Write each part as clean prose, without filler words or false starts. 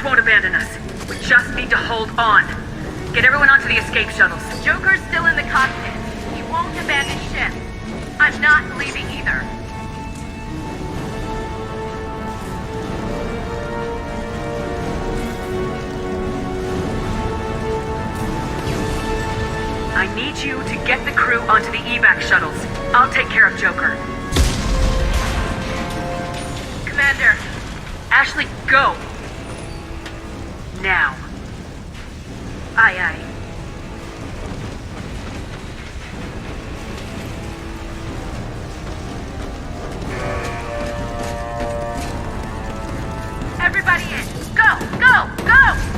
Won't abandon us. We just need to hold on. Get everyone onto the escape shuttles. Joker's still in the cockpit. He won't abandon ship. I'm not leaving either. I need you to get the crew onto the evac shuttles. I'll take care of Joker. Commander. Ashley, go! Now. Aye, aye. Everybody in. Go, go, go!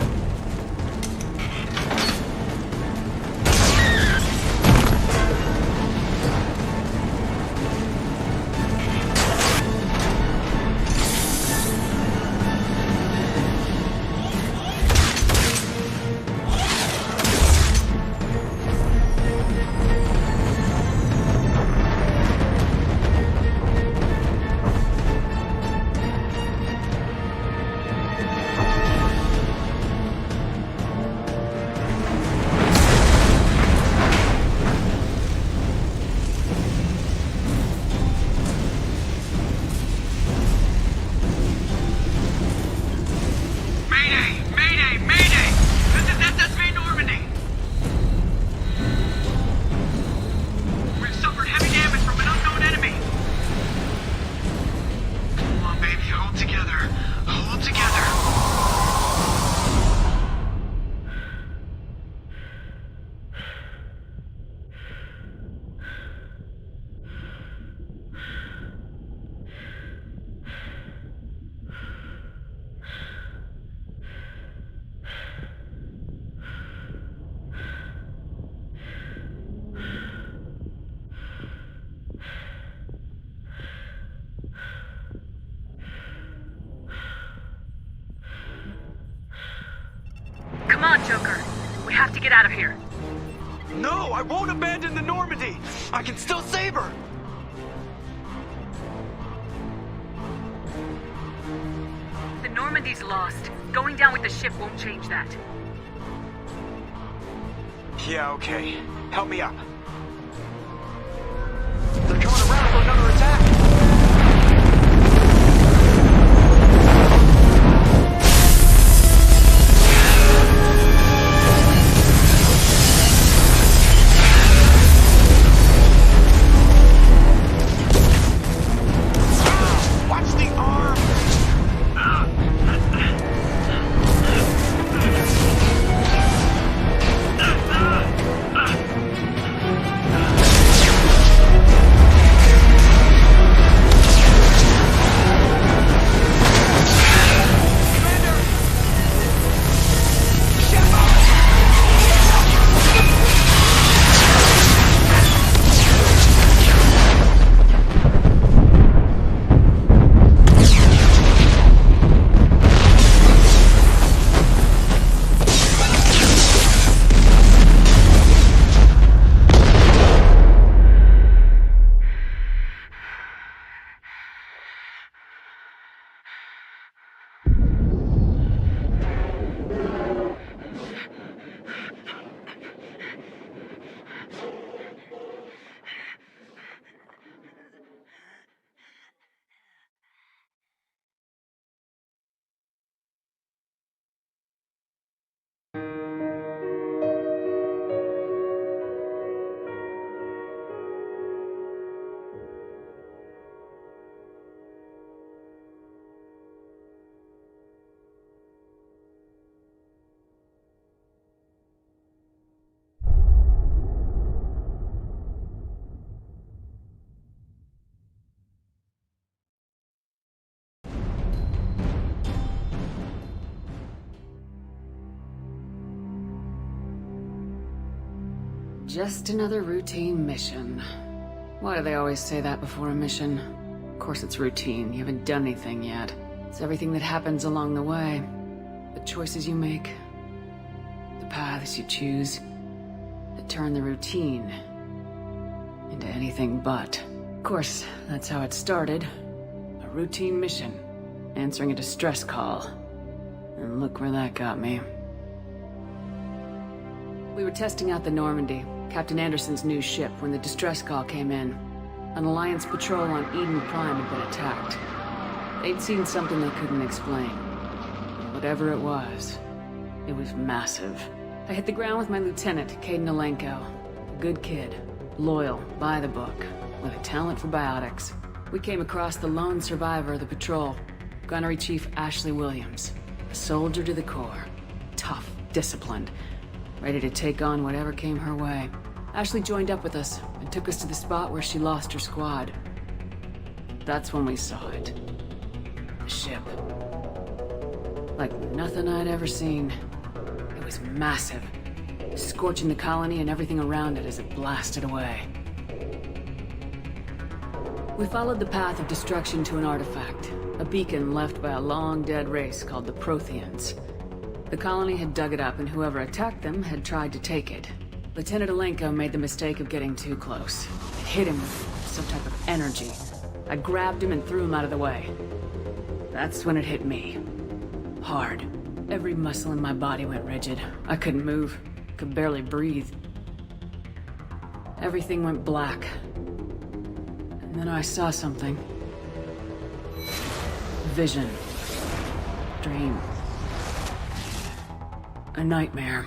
Come on, Joker. We have to get out of here. No, I won't abandon the Normandy! I can still save her! The Normandy's lost. Going down with the ship won't change that. Yeah, okay. Help me up. They're coming around for another attack! Just another routine mission. Why do they always say that before a mission? Of course it's routine, you haven't done anything yet. It's everything that happens along the way. The choices you make, the paths you choose, that turn the routine into anything but. Of course, that's how it started. A routine mission, answering a distress call. And look where that got me. We were testing out the Normandy, Captain Anderson's new ship, when the distress call came in. An Alliance patrol on Eden Prime had been attacked. They'd seen something they couldn't explain. Whatever it was massive. I hit the ground with my lieutenant, Caden Alenko. A good kid, loyal, by the book, with a talent for biotics. We came across the lone survivor of the patrol, Gunnery Chief Ashley Williams. A soldier to the core. Tough, disciplined, ready to take on whatever came her way. Ashley joined up with us and took us to the spot where she lost her squad. That's when we saw it. The ship. Like nothing I'd ever seen. It was massive, scorching the colony and everything around it as it blasted away. We followed the path of destruction to an artifact, a beacon left by a long-dead race called the Protheans. The colony had dug it up, and whoever attacked them had tried to take it. Lieutenant Alenko made the mistake of getting too close. It hit him with some type of energy. I grabbed him and threw him out of the way. That's when it hit me. Hard. Every muscle in my body went rigid. I couldn't move. Could barely breathe. Everything went black. And then I saw something. Vision. Dream. A nightmare.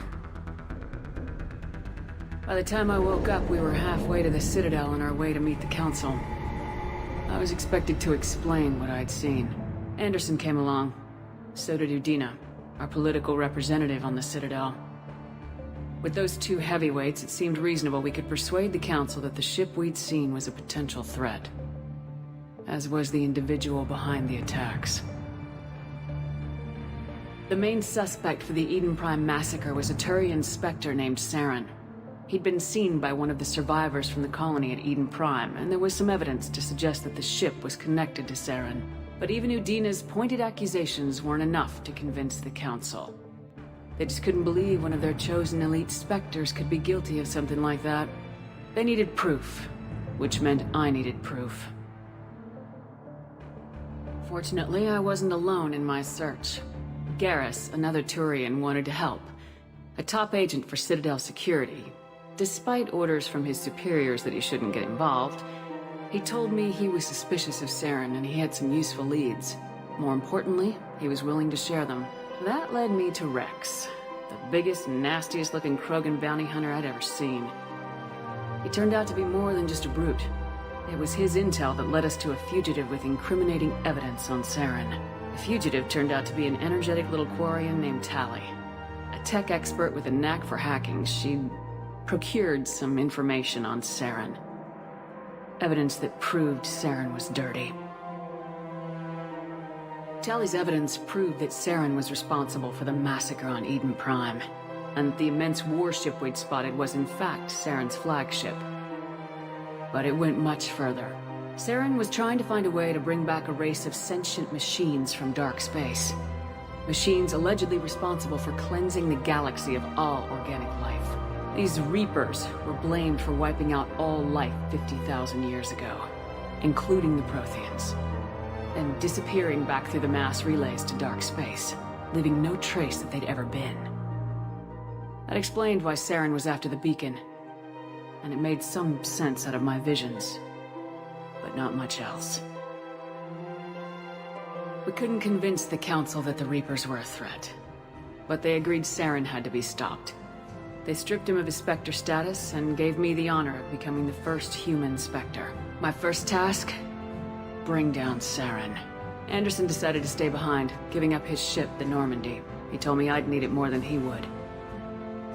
By the time I woke up, we were halfway to the Citadel on our way to meet the Council. I was expected to explain what I'd seen. Anderson came along. So did Udina, our political representative on the Citadel. With those two heavyweights, it seemed reasonable we could persuade the Council that the ship we'd seen was a potential threat. As was the individual behind the attacks. The main suspect for the Eden Prime massacre was a Turian Spectre named Saren. He'd been seen by one of the survivors from the colony at Eden Prime, and there was some evidence to suggest that the ship was connected to Saren. But even Udina's pointed accusations weren't enough to convince the Council. They just couldn't believe one of their chosen elite Spectres could be guilty of something like that. They needed proof, which meant I needed proof. Fortunately, I wasn't alone in my search. Garrus, another Turian, wanted to help. A top agent for Citadel security. Despite orders from his superiors that he shouldn't get involved, he told me he was suspicious of Saren and he had some useful leads. More importantly, he was willing to share them. That led me to Rex, the biggest, nastiest looking Krogan bounty hunter I'd ever seen. He turned out to be more than just a brute. It was his intel that led us to a fugitive with incriminating evidence on Saren. The fugitive turned out to be an energetic little Quarian named Tali. A tech expert with a knack for hacking, she'd procured some information on Saren. Evidence that proved Saren was dirty. Tali's evidence proved that Saren was responsible for the massacre on Eden Prime, and the immense warship we'd spotted was in fact Saren's flagship. But it went much further. Saren was trying to find a way to bring back a race of sentient machines from dark space. Machines allegedly responsible for cleansing the galaxy of all organic life. These Reapers were blamed for wiping out all life 50,000 years ago, including the Protheans, and disappearing back through the mass relays to dark space, leaving no trace that they'd ever been. That explained why Saren was after the beacon, and it made some sense out of my visions, but not much else. We couldn't convince the Council that the Reapers were a threat, but they agreed Saren had to be stopped. They stripped him of his Spectre status and gave me the honor of becoming the first human Spectre. My first task? Bring down Saren. Anderson decided to stay behind, giving up his ship, the Normandy. He told me I'd need it more than he would.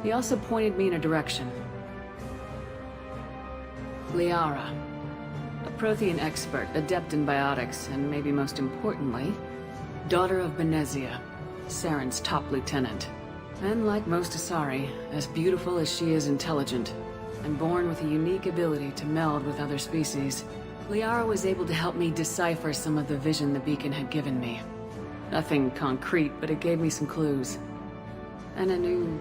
He also pointed me in a direction. Liara. A Prothean expert, adept in biotics, and maybe most importantly, daughter of Benezia, Saren's top lieutenant. And like most Asari, as beautiful as she is intelligent. and born with a unique ability to meld with other species. Liara was able to help me decipher some of the vision the beacon had given me. Nothing concrete, but it gave me some clues. And a new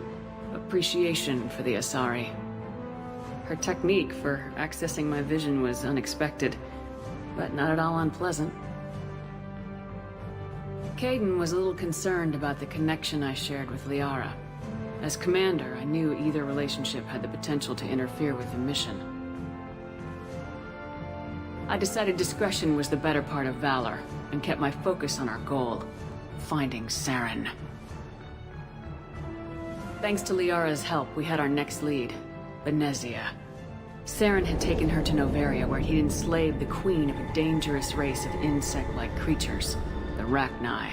appreciation for the Asari. Her technique for accessing my vision was unexpected, but not at all unpleasant. Kaidan was a little concerned about the connection I shared with Liara. As commander, I knew either relationship had the potential to interfere with the mission. I decided discretion was the better part of valor, and kept my focus on our goal, finding Saren. Thanks to Liara's help, we had our next lead, Benezia. Saren had taken her to Noveria, where he'd enslaved the queen of a dangerous race of insect-like creatures, the Rachni.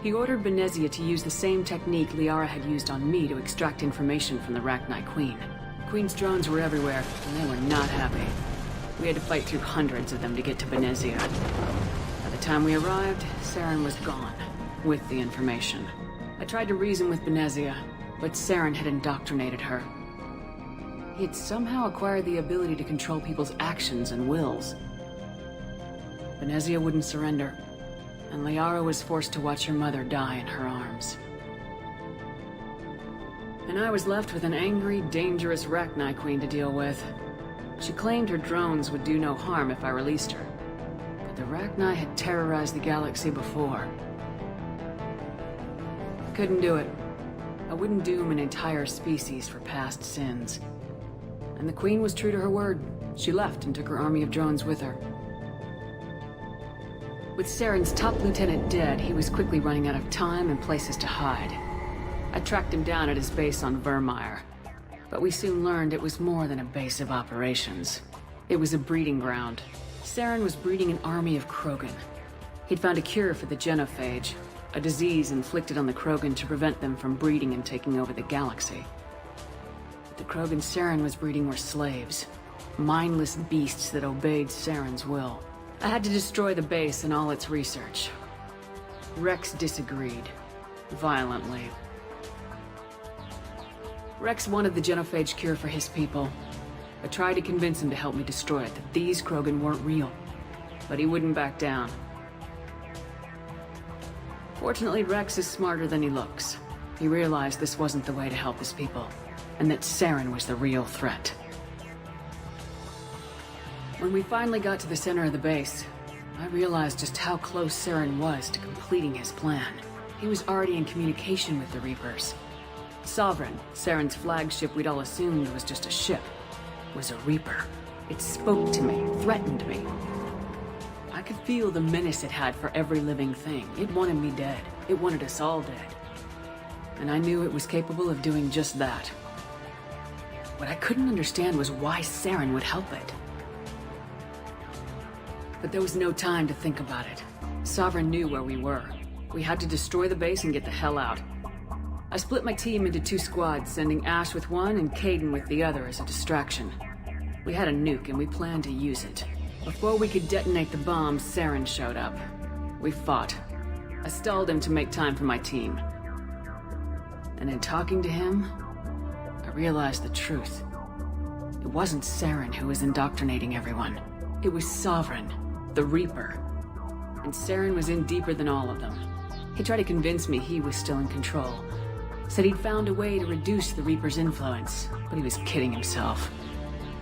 He ordered Benezia to use the same technique Liara had used on me to extract information from the Rachni Queen. The Queen's drones were everywhere, and they were not happy. We had to fight through hundreds of them to get to Benezia. By the time we arrived, Saren was gone, with the information. I tried to reason with Benezia, but Saren had indoctrinated her. He had somehow acquired the ability to control people's actions and wills. Benezia wouldn't surrender, and Liara was forced to watch her mother die in her arms. And I was left with an angry, dangerous Rachni Queen to deal with. She claimed her drones would do no harm if I released her, but the Rachni had terrorized the galaxy before. Couldn't do it. I wouldn't doom an entire species for past sins. And the Queen was true to her word. She left and took her army of drones with her. With Saren's top lieutenant dead, he was quickly running out of time and places to hide. I tracked him down at his base on Vermeer, but we soon learned it was more than a base of operations. It was a breeding ground. Saren was breeding an army of Krogan. He'd found a cure for the genophage, a disease inflicted on the Krogan to prevent them from breeding and taking over the galaxy. But the Krogan Saren was breeding were slaves, mindless beasts that obeyed Saren's will. I had to destroy the base and all its research. Rex disagreed, violently. Rex wanted the genophage cure for his people. I tried to convince him to help me destroy it, that these Krogan weren't real. But he wouldn't back down. Fortunately, Rex is smarter than he looks. He realized this wasn't the way to help his people, and that Saren was the real threat. When we finally got to the center of the base, I realized just how close Saren was to completing his plan. He was already in communication with the Reapers. Sovereign, Saren's flagship we'd all assumed was just a ship, was a Reaper. It spoke to me, threatened me. I could feel the menace it had for every living thing. It wanted me dead. It wanted us all dead. And I knew it was capable of doing just that. What I couldn't understand was why Saren would help it. But there was no time to think about it. Sovereign knew where we were. We had to destroy the base and get the hell out. I split my team into 2 squads, sending Ash with one and Kaidan with the other as a distraction. We had a nuke and we planned to use it. Before we could detonate the bomb, Saren showed up. We fought. I stalled him to make time for my team. And in talking to him, I realized the truth. It wasn't Saren who was indoctrinating everyone. It was Sovereign, the Reaper. And Saren was in deeper than all of them. He tried to convince me he was still in control. Said he'd found a way to reduce the Reaper's influence, but he was kidding himself.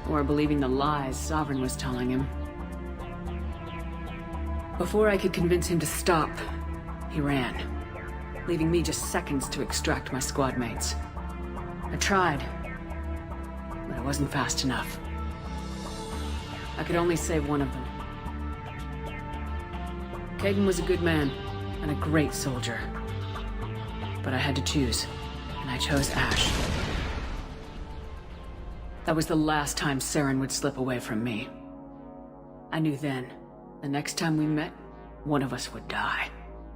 Or believing the lies Sovereign was telling him. Before I could convince him to stop, he ran, leaving me just seconds to extract my squad mates. I tried, but I wasn't fast enough. I could only save one of them. Kaidan was a good man, and a great soldier. But I had to choose, and I chose Ash. That was the last time Saren would slip away from me. I knew then, the next time we met, one of us would die.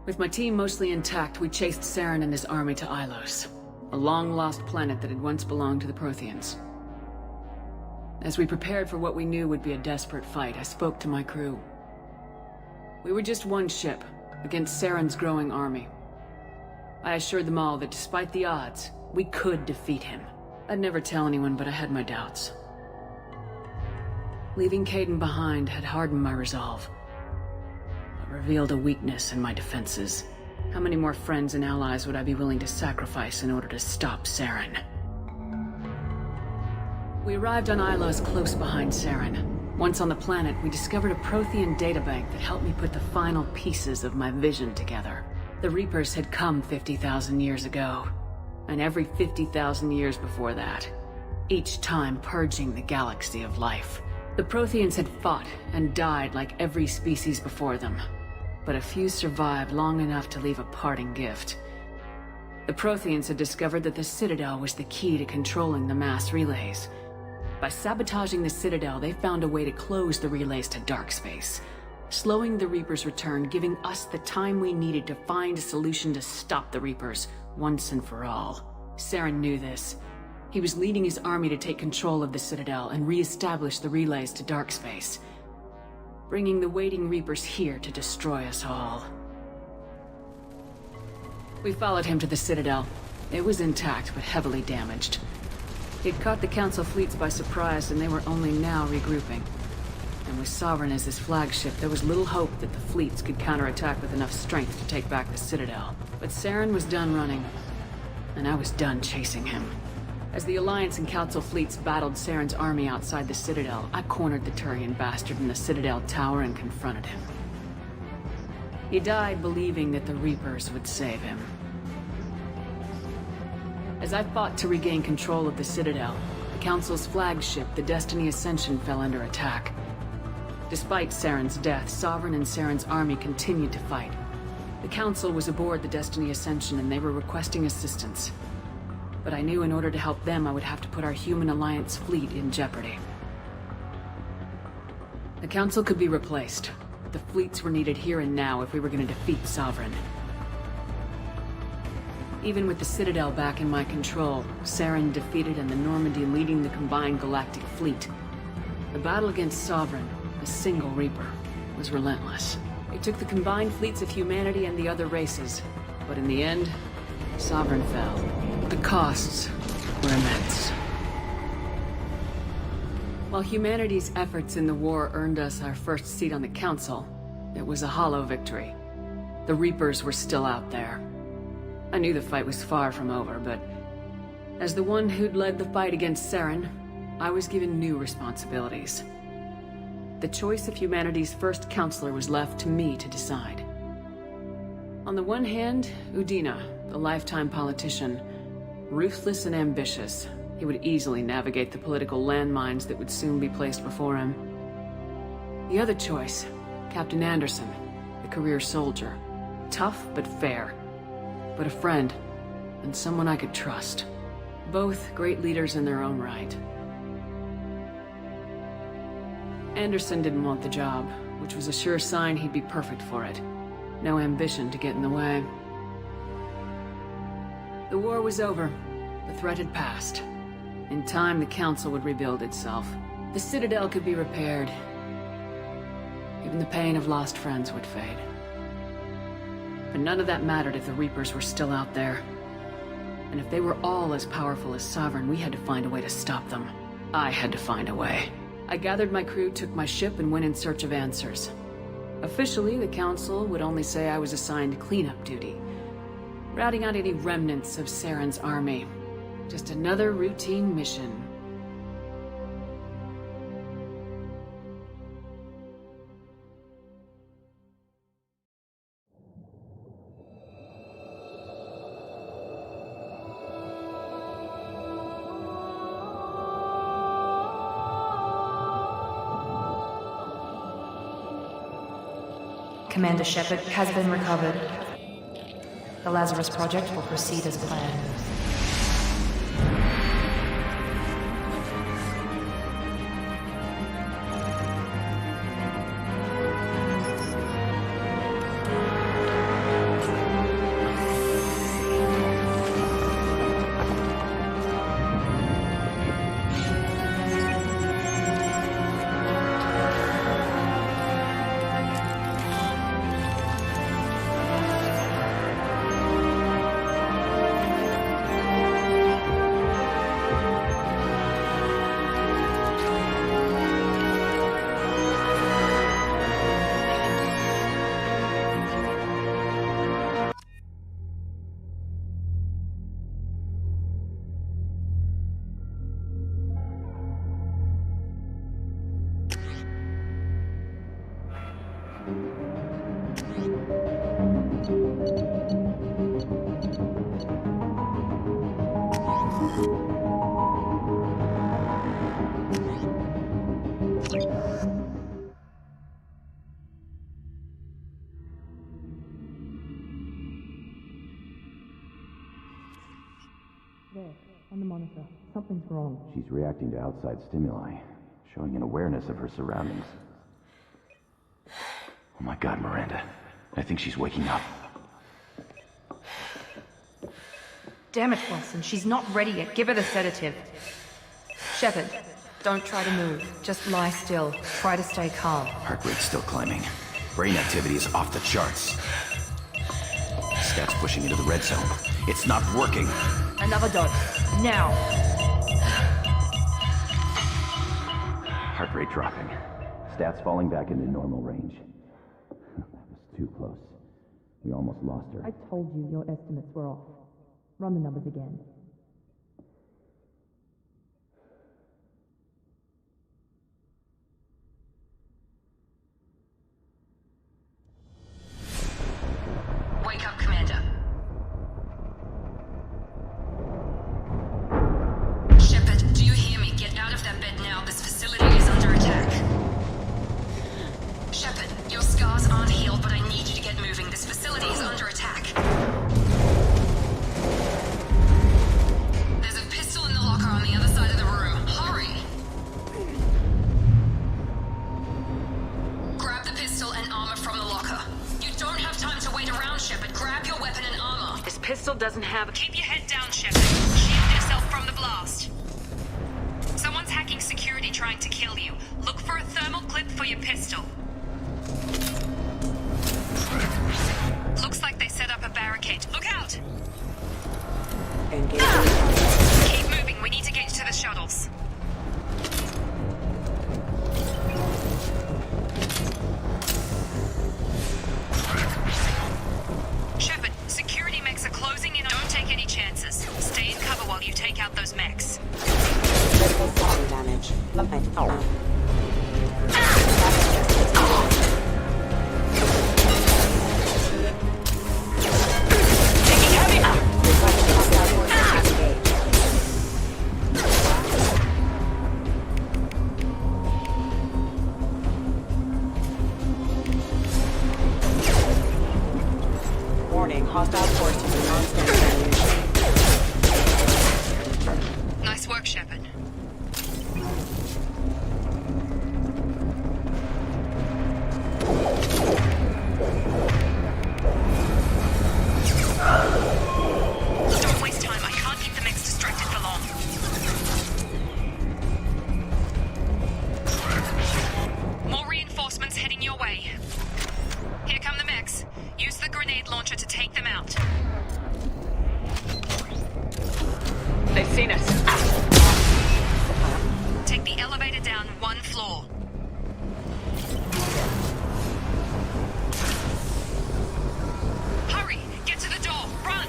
With my team mostly intact, we chased Saren and his army to Ilos, a long-lost planet that had once belonged to the Protheans. As we prepared for what we knew would be a desperate fight, I spoke to my crew. We were just one ship, against Saren's growing army. I assured them all that despite the odds, we could defeat him. I'd never tell anyone, but I had my doubts. Leaving Caden behind had hardened my resolve, but revealed a weakness in my defenses. How many more friends and allies would I be willing to sacrifice in order to stop Saren? We arrived on Ilos close behind Saren. Once on the planet, we discovered a Prothean databank that helped me put the final pieces of my vision together. The Reapers had come 50,000 years ago, and every 50,000 years before that, each time purging the galaxy of life. The Protheans had fought and died like every species before them, but a few survived long enough to leave a parting gift. The Protheans had discovered that the Citadel was the key to controlling the mass relays. By sabotaging the Citadel, they found a way to close the relays to dark space, slowing the Reapers' return, giving us the time we needed to find a solution to stop the Reapers once and for all. Saren knew this. He was leading his army to take control of the Citadel and re-establish the relays to dark space, bringing the waiting Reapers here to destroy us all. We followed him to the Citadel. It was intact, but heavily damaged. He'd caught the Council fleets by surprise, and they were only now regrouping. And with Sovereign as his flagship, there was little hope that the fleets could counterattack with enough strength to take back the Citadel. But Saren was done running, and I was done chasing him. As the Alliance and Council fleets battled Saren's army outside the Citadel, I cornered the Turian bastard in the Citadel tower and confronted him. He died believing that the Reapers would save him. As I fought to regain control of the Citadel, the Council's flagship, the Destiny Ascension, fell under attack. Despite Saren's death, Sovereign and Saren's army continued to fight. The Council was aboard the Destiny Ascension and they were requesting assistance. But I knew in order to help them, I would have to put our human Alliance fleet in jeopardy. The Council could be replaced. The fleets were needed here and now if we were going to defeat Sovereign. Even with the Citadel back in my control, Saren defeated and the Normandy leading the combined galactic fleet. The battle against Sovereign, a single Reaper, was relentless. It took the combined fleets of humanity and the other races, but in the end, Sovereign fell. The costs were immense. While humanity's efforts in the war earned us our first seat on the Council, it was a hollow victory. The Reapers were still out there. I knew the fight was far from over, but as the one who'd led the fight against Saren, I was given new responsibilities. The choice of humanity's first counselor was left to me to decide. On the one hand, Udina, the lifetime politician, ruthless and ambitious. He would easily navigate the political landmines that would soon be placed before him. The other choice, Captain Anderson, the career soldier. Tough but fair. But a friend, and someone I could trust. Both great leaders in their own right. Anderson didn't want the job, which was a sure sign he'd be perfect for it. No ambition to get in the way. The war was over. The threat had passed. In time, the Council would rebuild itself. The Citadel could be repaired. Even the pain of lost friends would fade. But none of that mattered if the Reapers were still out there. And if they were all as powerful as Sovereign, we had to find a way to stop them. I had to find a way. I gathered my crew, took my ship, and went in search of answers. Officially, the Council would only say I was assigned cleanup duty, routing out any remnants of Saren's army. Just another routine mission. Commander Shepard has been recovered. The Lazarus Project will proceed as planned. There, on the monitor. Something's wrong. She's reacting to outside stimuli, showing an awareness of her surroundings. Oh my god, Miranda. I think she's waking up. Damn it, Wilson. She's not ready yet. Give her the sedative. Shepard, don't try to move. Just lie still. Try to stay calm. Heart rate's still climbing. Brain activity is off the charts. Stats pushing into the red zone. It's not working. Another dose. Now. Heart rate dropping. Stats falling back into normal range. That was too close. We almost lost her. I told you your estimates were off. Run the numbers again. Wake up, Commander. Shepard, do you hear me? Get out of that bed now. This facility is under attack. Shepard, your scars aren't healed, but I need you to get moving. This facility is under attack. There's a pistol in the locker on the other side of the room. Hurry! Grab the pistol and armor from the locker. You don't have time to wait around, Shepard. Grab your weapon and armor. This pistol doesn't have... Keep your head down, Shepard. Shield yourself from the blast. Someone's hacking security trying to kill you. Look for a thermal clip for your pistol. Looks like they set up a barricade. Look out! Keep moving. We need to get to the shuttles. Shepard, security mechs are closing in. Don't take any chances. Stay in cover while you take out those mechs. Critical system damage. Warning, hostile forces in constant damage. Nice work, Shepard. Don't waste time. I can't keep the mechs distracted for long. More reinforcements heading your way. Here come the mechs. Use the grenade launcher to take them out. They've seen us. Take the elevator down one floor. Hurry! Get to the door! Run!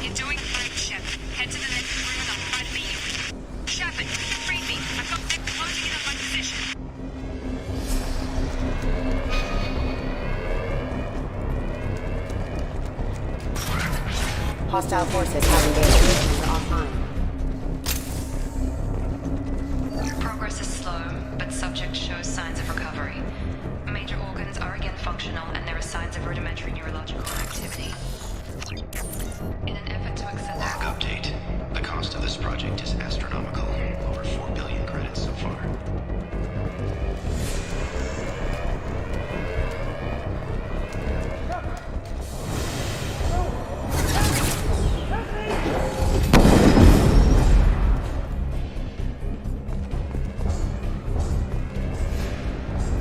You're doing great, Shepard. Head to the next room and I'll try to meet you. Shepard, read me. I've got them closing in on my position. Hostile forces have engaged. Offline. Progress is slow, but subject shows signs of recovery. Major organs are again functional, and there are signs of rudimentary neurological activity. In an effort to accelerate... Log update. The cost of this project is astronomical. Over 4 billion credits so far.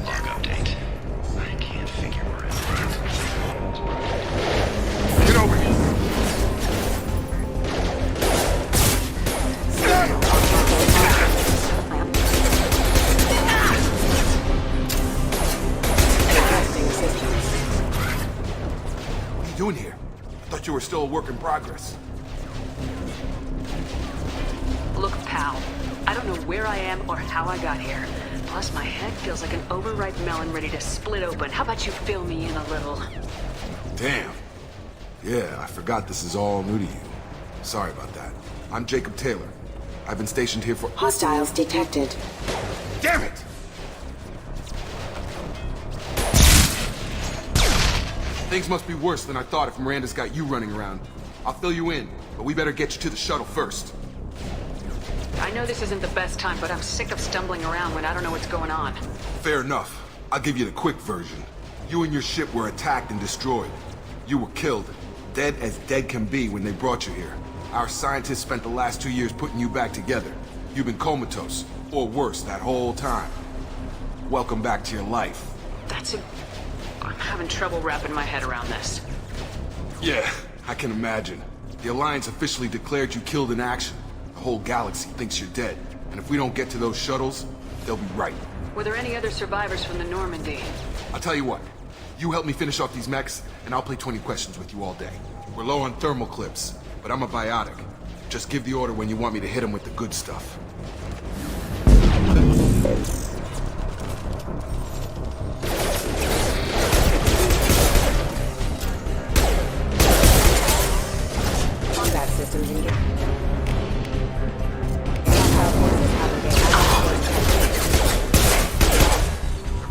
Log update. I can't figure where it's at. Get over here! What are you doing here? I thought you were still a work in progress. Look, pal, I don't know where I am or how I got here. Plus, my head feels like an overripe melon ready to split open. How about you fill me in a little? Damn. Yeah, I forgot this is all new to you. Sorry about that. I'm Jacob Taylor. I've been stationed here for— Hostiles detected. Damn it! Things must be worse than I thought if Miranda's got you running around. I'll fill you in, but we better get you to the shuttle first. I know this isn't the best time, but I'm sick of stumbling around when I don't know what's going on. Fair enough. I'll give you the quick version. You and your ship were attacked and destroyed. You were killed. Dead as dead can be when they brought you here. Our scientists spent the last 2 years putting you back together. You've been comatose, or worse, that whole time. Welcome back to your life. That's it. I'm having trouble wrapping my head around this. Yeah, I can imagine. The Alliance officially declared you killed in action. The whole galaxy thinks you're dead. And if we don't get to those shuttles, they'll be right. Were there any other survivors from the Normandy? I'll tell you what. You help me finish off these mechs, and I'll play 20 questions with you all day. We're low on thermal clips, but I'm a biotic. Just give the order when you want me to hit them with the good stuff. Combat systems engaged. Hostile forces have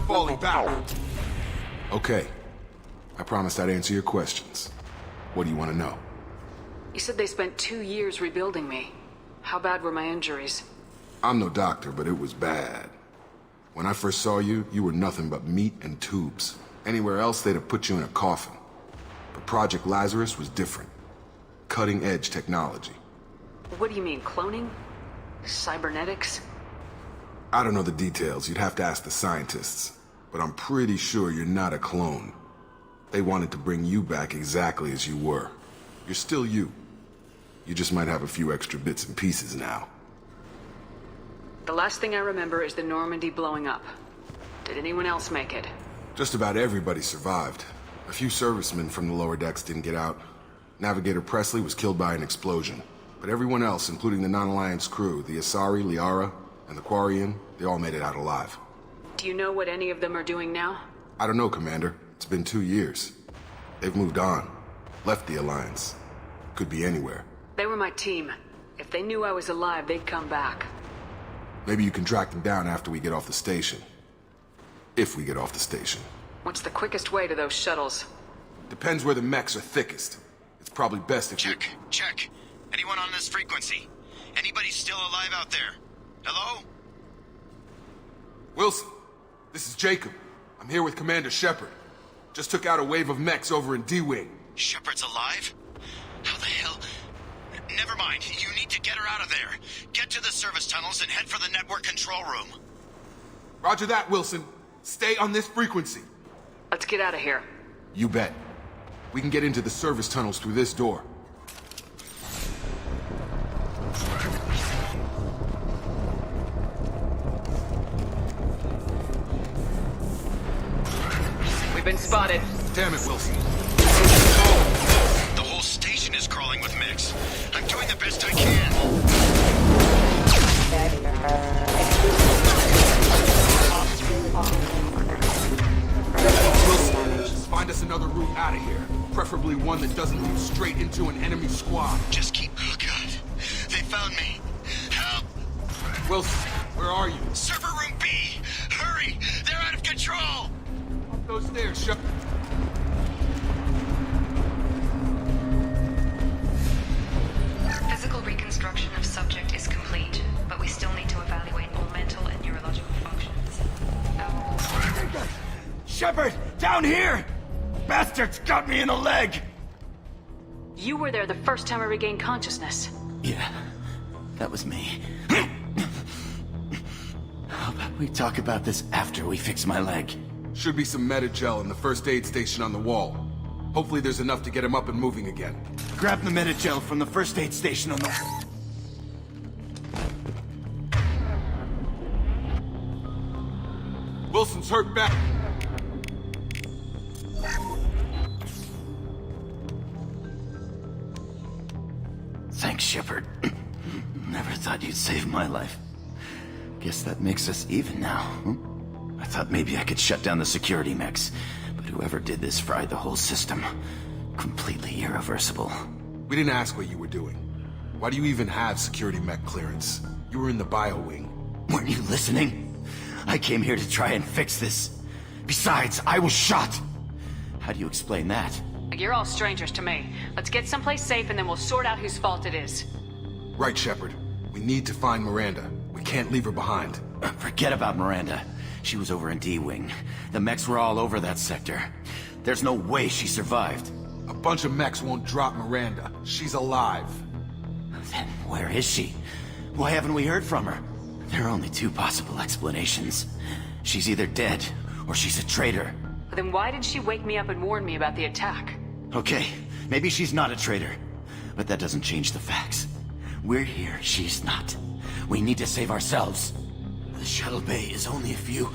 Falling back. Okay. I promised I'd answer your questions. What do you want to know? You said they spent 2 years rebuilding me. How bad were my injuries? I'm no doctor, but it was bad. When I first saw you, you were nothing but meat and tubes. Anywhere else, they'd have put you in a coffin. But Project Lazarus was different. Cutting-edge technology. What do you mean, cloning? Cybernetics? I don't know the details. You'd have to ask the scientists. But I'm pretty sure you're not a clone. They wanted to bring you back exactly as you were. You're still you. You just might have a few extra bits and pieces now. The last thing I remember is the Normandy blowing up. Did anyone else make it? Just about everybody survived. A few servicemen from the lower decks didn't get out. Navigator Presley was killed by an explosion. But everyone else, including the non-Alliance crew, the Asari, Liara, and the Quarian, they all made it out alive. Do you know what any of them are doing now? I don't know, Commander. It's been 2 years. They've moved on. Left the Alliance. Could be anywhere. They were my team. If they knew I was alive, they'd come back. Maybe you can track them down after we get off the station. If we get off the station. What's the quickest way to those shuttles? Depends where the mechs are thickest. It's probably best if Check. Anyone on this frequency? Anybody still alive out there? Hello? Wilson, this is Jacob. I'm here with Commander Shepard. Just took out a wave of mechs over in D-Wing. Shepard's alive? How the hell? Never mind. You need to get her out of there. Get to the service tunnels and head for the network control room. Roger that, Wilson. Stay on this frequency. Let's get out of here. You bet. We can get into the service tunnels through this door. We've been spotted. Damn it, Wilson. The whole station is crawling with mechs. I'm doing the best I can. Wilson, find us another route out of here. Preferably one that doesn't lead straight into an enemy squad. Just keep... Oh, God. They found me. Help! Wilson, where are you? Server room B! Hurry! They're out of control! Up those stairs, Shepard. Physical reconstruction of subject is complete, but we still need to evaluate all mental and neurological functions. Shepard, down here! Bastards got me in the leg! You were there the first time I regained consciousness. Yeah, that was me. How about we talk about this after we fix my leg? Should be some Metagel in the first aid station on the wall. Hopefully there's enough to get him up and moving again. Grab the Metagel from the first aid station on the... Wilson's hurt back. Thanks, Shepard. Never thought you'd save my life. Guess that makes us even now. I thought maybe I could shut down the security mechs, but whoever did this fried the whole system. Completely irreversible. We didn't ask what you were doing. Why do you even have security mech clearance? You were in the bio wing. Weren't you listening? I came here to try and fix this. Besides, I was shot. How do you explain that? You're all strangers to me. Let's get someplace safe and then we'll sort out whose fault it is. Right, Shepard. We need to find Miranda. We can't leave her behind. Forget about Miranda. She was over in D-Wing. The mechs were all over that sector. There's no way she survived. A bunch of mechs won't drop Miranda. She's alive. Then where is she? Why haven't we heard from her? There are only two possible explanations. She's either dead, or she's a traitor. Then why did she wake me up and warn me about the attack? Okay, maybe she's not a traitor. But that doesn't change the facts. We're here, she's not. We need to save ourselves. The shuttle bay is only a few...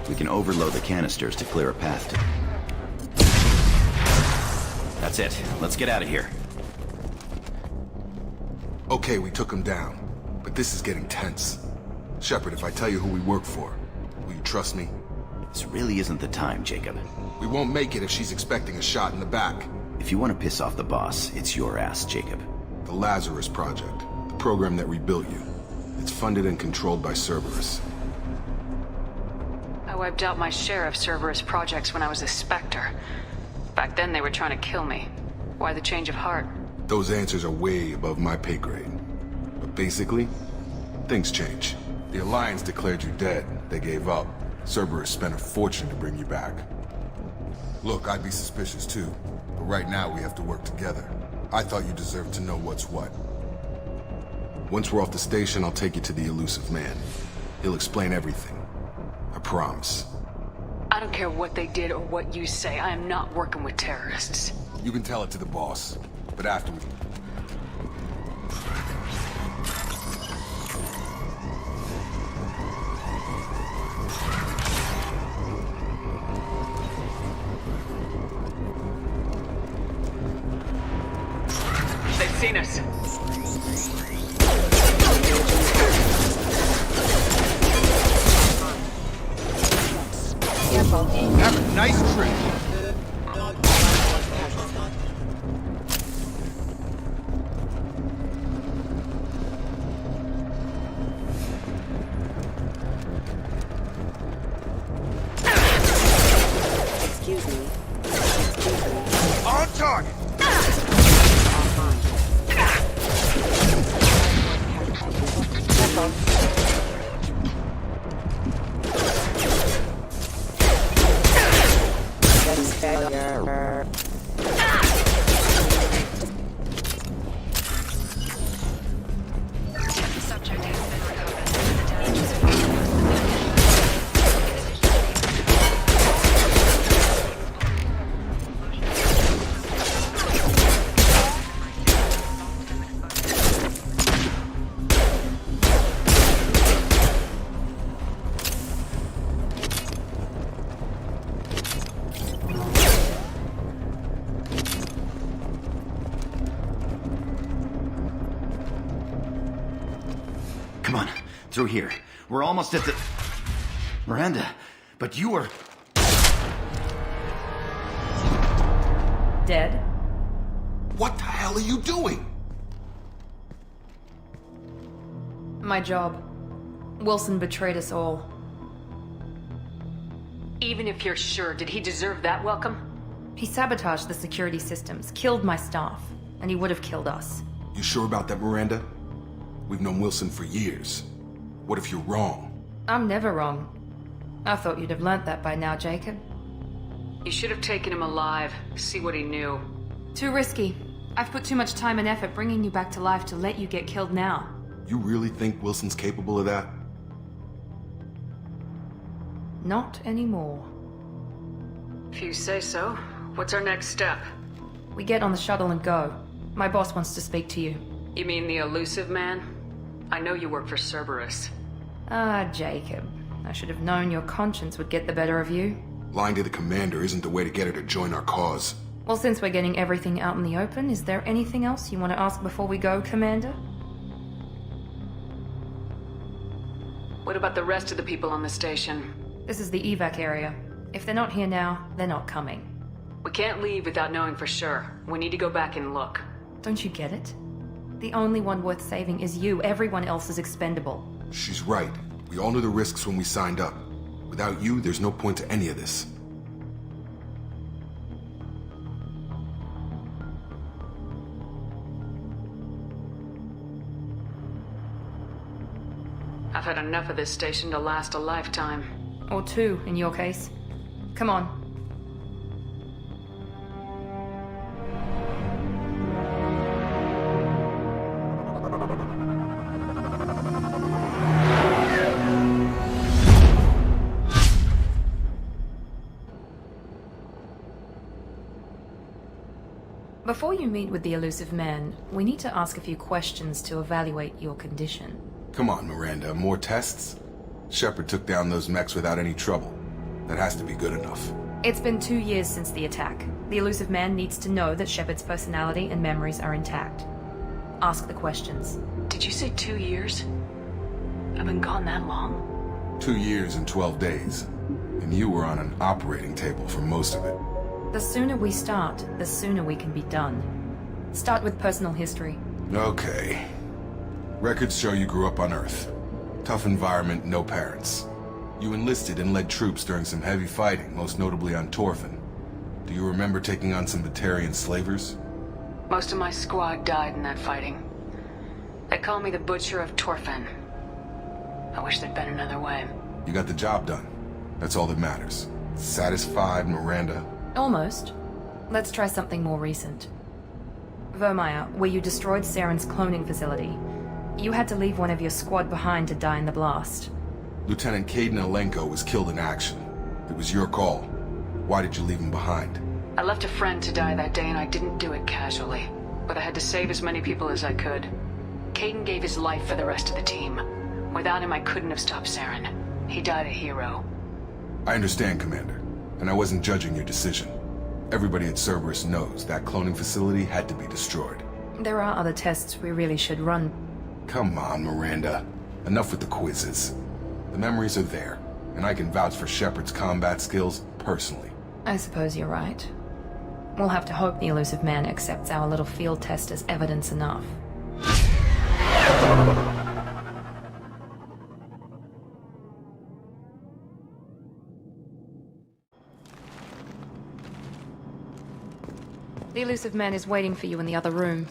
We can overload the canisters to clear a path to... That's it. Let's get out of here. Okay, we took him down. But this is getting tense. Shepard, if I tell you who we work for, will you trust me? This really isn't the time, Jacob. We won't make it if she's expecting a shot in the back. If you want to piss off the boss, it's your ass, Jacob. The Lazarus Project. The program that rebuilt you. It's funded and controlled by Cerberus. I wiped out my share of Cerberus projects when I was a Spectre. Back then they were trying to kill me. Why the change of heart? Those answers are way above my pay grade. But basically, things change. The Alliance declared you dead. They gave up. Cerberus spent a fortune to bring you back. Look, I'd be suspicious too. But right now we have to work together. I thought you deserved to know what's what. Once we're off the station, I'll take you to the Elusive Man. He'll explain everything. I promise. I don't care what they did or what you say. I am not working with terrorists. You can tell it to the boss. But after we... They've seen us. Have a nice trip. Excuse me. On target! Subject has been recovered. The damage is Come on, through here. We're almost at the... Miranda, but you were... Dead? What the hell are you doing? My job. Wilson betrayed us all. Even if you're sure, did he deserve that welcome? He sabotaged the security systems, killed my staff, and he would have killed us. You sure about that, Miranda? We've known Wilson for years. What if you're wrong? I'm never wrong. I thought you'd have learnt that by now, Jacob. You should have taken him alive, see what he knew. Too risky. I've put too much time and effort bringing you back to life to let you get killed now. You really think Wilson's capable of that? Not anymore. If you say so. What's our next step? We get on the shuttle and go. My boss wants to speak to you. You mean the Elusive Man? I know you work for Cerberus. Ah, Jacob. I should have known your conscience would get the better of you. Lying to the commander isn't the way to get her to join our cause. Well, since we're getting everything out in the open, is there anything else you want to ask before we go, Commander? What about the rest of the people on the station? This is the evac area. If they're not here now, they're not coming. We can't leave without knowing for sure. We need to go back and look. Don't you get it? The only one worth saving is you. Everyone else is expendable. She's right. We all knew the risks when we signed up. Without you, there's no point to any of this. I've had enough of this station to last a lifetime. Or two, in your case. Come on. Before you meet with the elusive man, we need to ask a few questions to evaluate your condition. Come on, Miranda, more tests? Shepard took down those mechs without any trouble. That has to be good enough. It's been 2 years since the attack. The elusive man needs to know that Shepard's personality and memories are intact. Ask the questions. Did you say 2 years? I've been gone that long? 2 years and 12 days. And you were on an operating table for most of it. The sooner we start, the sooner we can be done. Start with personal history. Okay. Records show you grew up on Earth. Tough environment, no parents. You enlisted and led troops during some heavy fighting, most notably on Torfan. Do you remember taking on some Batarian slavers? Most of my squad died in that fighting. They call me the Butcher of Torfan. I wish there'd been another way. You got the job done. That's all that matters. Satisfied, Miranda? Almost. Let's try something more recent. Vermeer, where you destroyed Saren's cloning facility. You had to leave one of your squad behind to die in the blast. Lieutenant Kaidan Alenko was killed in action. It was your call. Why did you leave him behind? I left a friend to die that day and I didn't do it casually. But I had to save as many people as I could. Kaidan gave his life for the rest of the team. Without him, I couldn't have stopped Saren. He died a hero. I understand, Commander. And I wasn't judging your decision. Everybody at Cerberus knows that cloning facility had to be destroyed. There are other tests we really should run. Come on, Miranda. Enough with the quizzes. The memories are there, and I can vouch for Shepard's combat skills personally. I suppose you're right. We'll have to hope the elusive man accepts our little field test as evidence enough. The elusive man is waiting for you in the other room.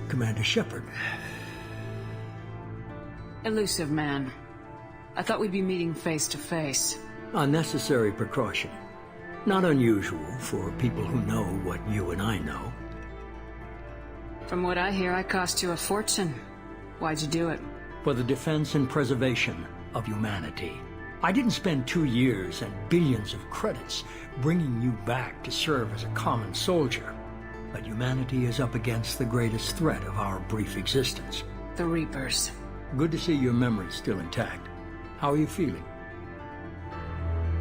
Commander Shepard. Elusive man. I thought we'd be meeting face to face. Unnecessary precaution. Not unusual for people who know what you and I know. From what I hear, I cost you a fortune. Why'd you do it? For the defense and preservation of humanity. I didn't spend 2 years and billions of credits bringing you back to serve as a common soldier. But humanity is up against the greatest threat of our brief existence. The Reapers. Good to see your memory still intact. How are you feeling?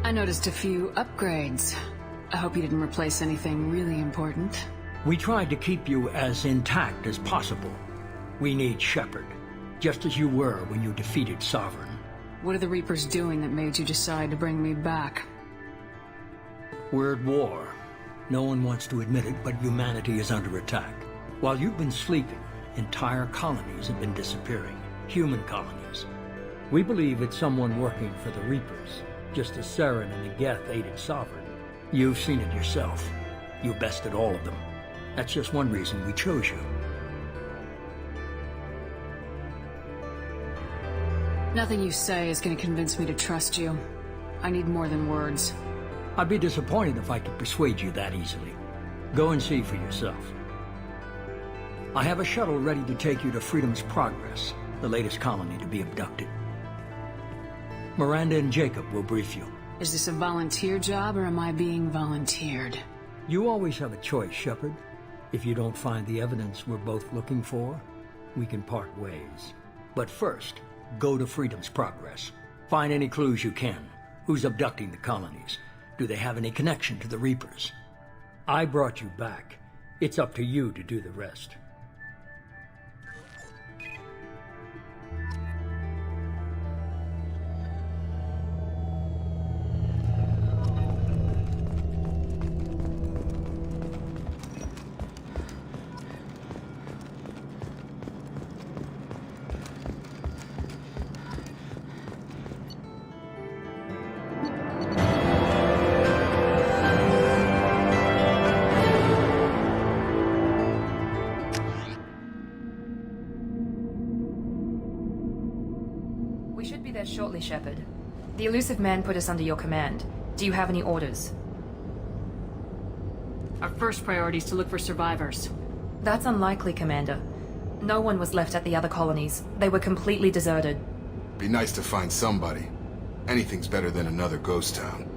I noticed a few upgrades. I hope you didn't replace anything really important. We tried to keep you as intact as possible. We need Shepard, just as you were when you defeated Sovereign. What are the Reapers doing that made you decide to bring me back? We're at war. No one wants to admit it, but humanity is under attack. While you've been sleeping, entire colonies have been disappearing. Human colonies. We believe it's someone working for the Reapers, just as Saren and the Geth aided Sovereign. You've seen it yourself. You bested all of them. That's just one reason we chose you. Nothing you say is gonna convince me to trust you. I need more than words. I'd be disappointed if I could persuade you that easily. Go and see for yourself. I have a shuttle ready to take you to Freedom's Progress, the latest colony to be abducted. Miranda and Jacob will brief you. Is this a volunteer job, or am I being volunteered? You always have a choice, Shepard. If you don't find the evidence we're both looking for, we can part ways. But first, go to Freedom's Progress. Find any clues you can. Who's abducting the colonies? Do they have any connection to the Reapers? I brought you back. It's up to you to do the rest. Shortly, Shepard. The Elusive Man put us under your command. Do you have any orders? Our first priority is to look for survivors. That's unlikely, Commander. No one was left at the other colonies. They were completely deserted. Be nice to find somebody. Anything's better than another ghost town.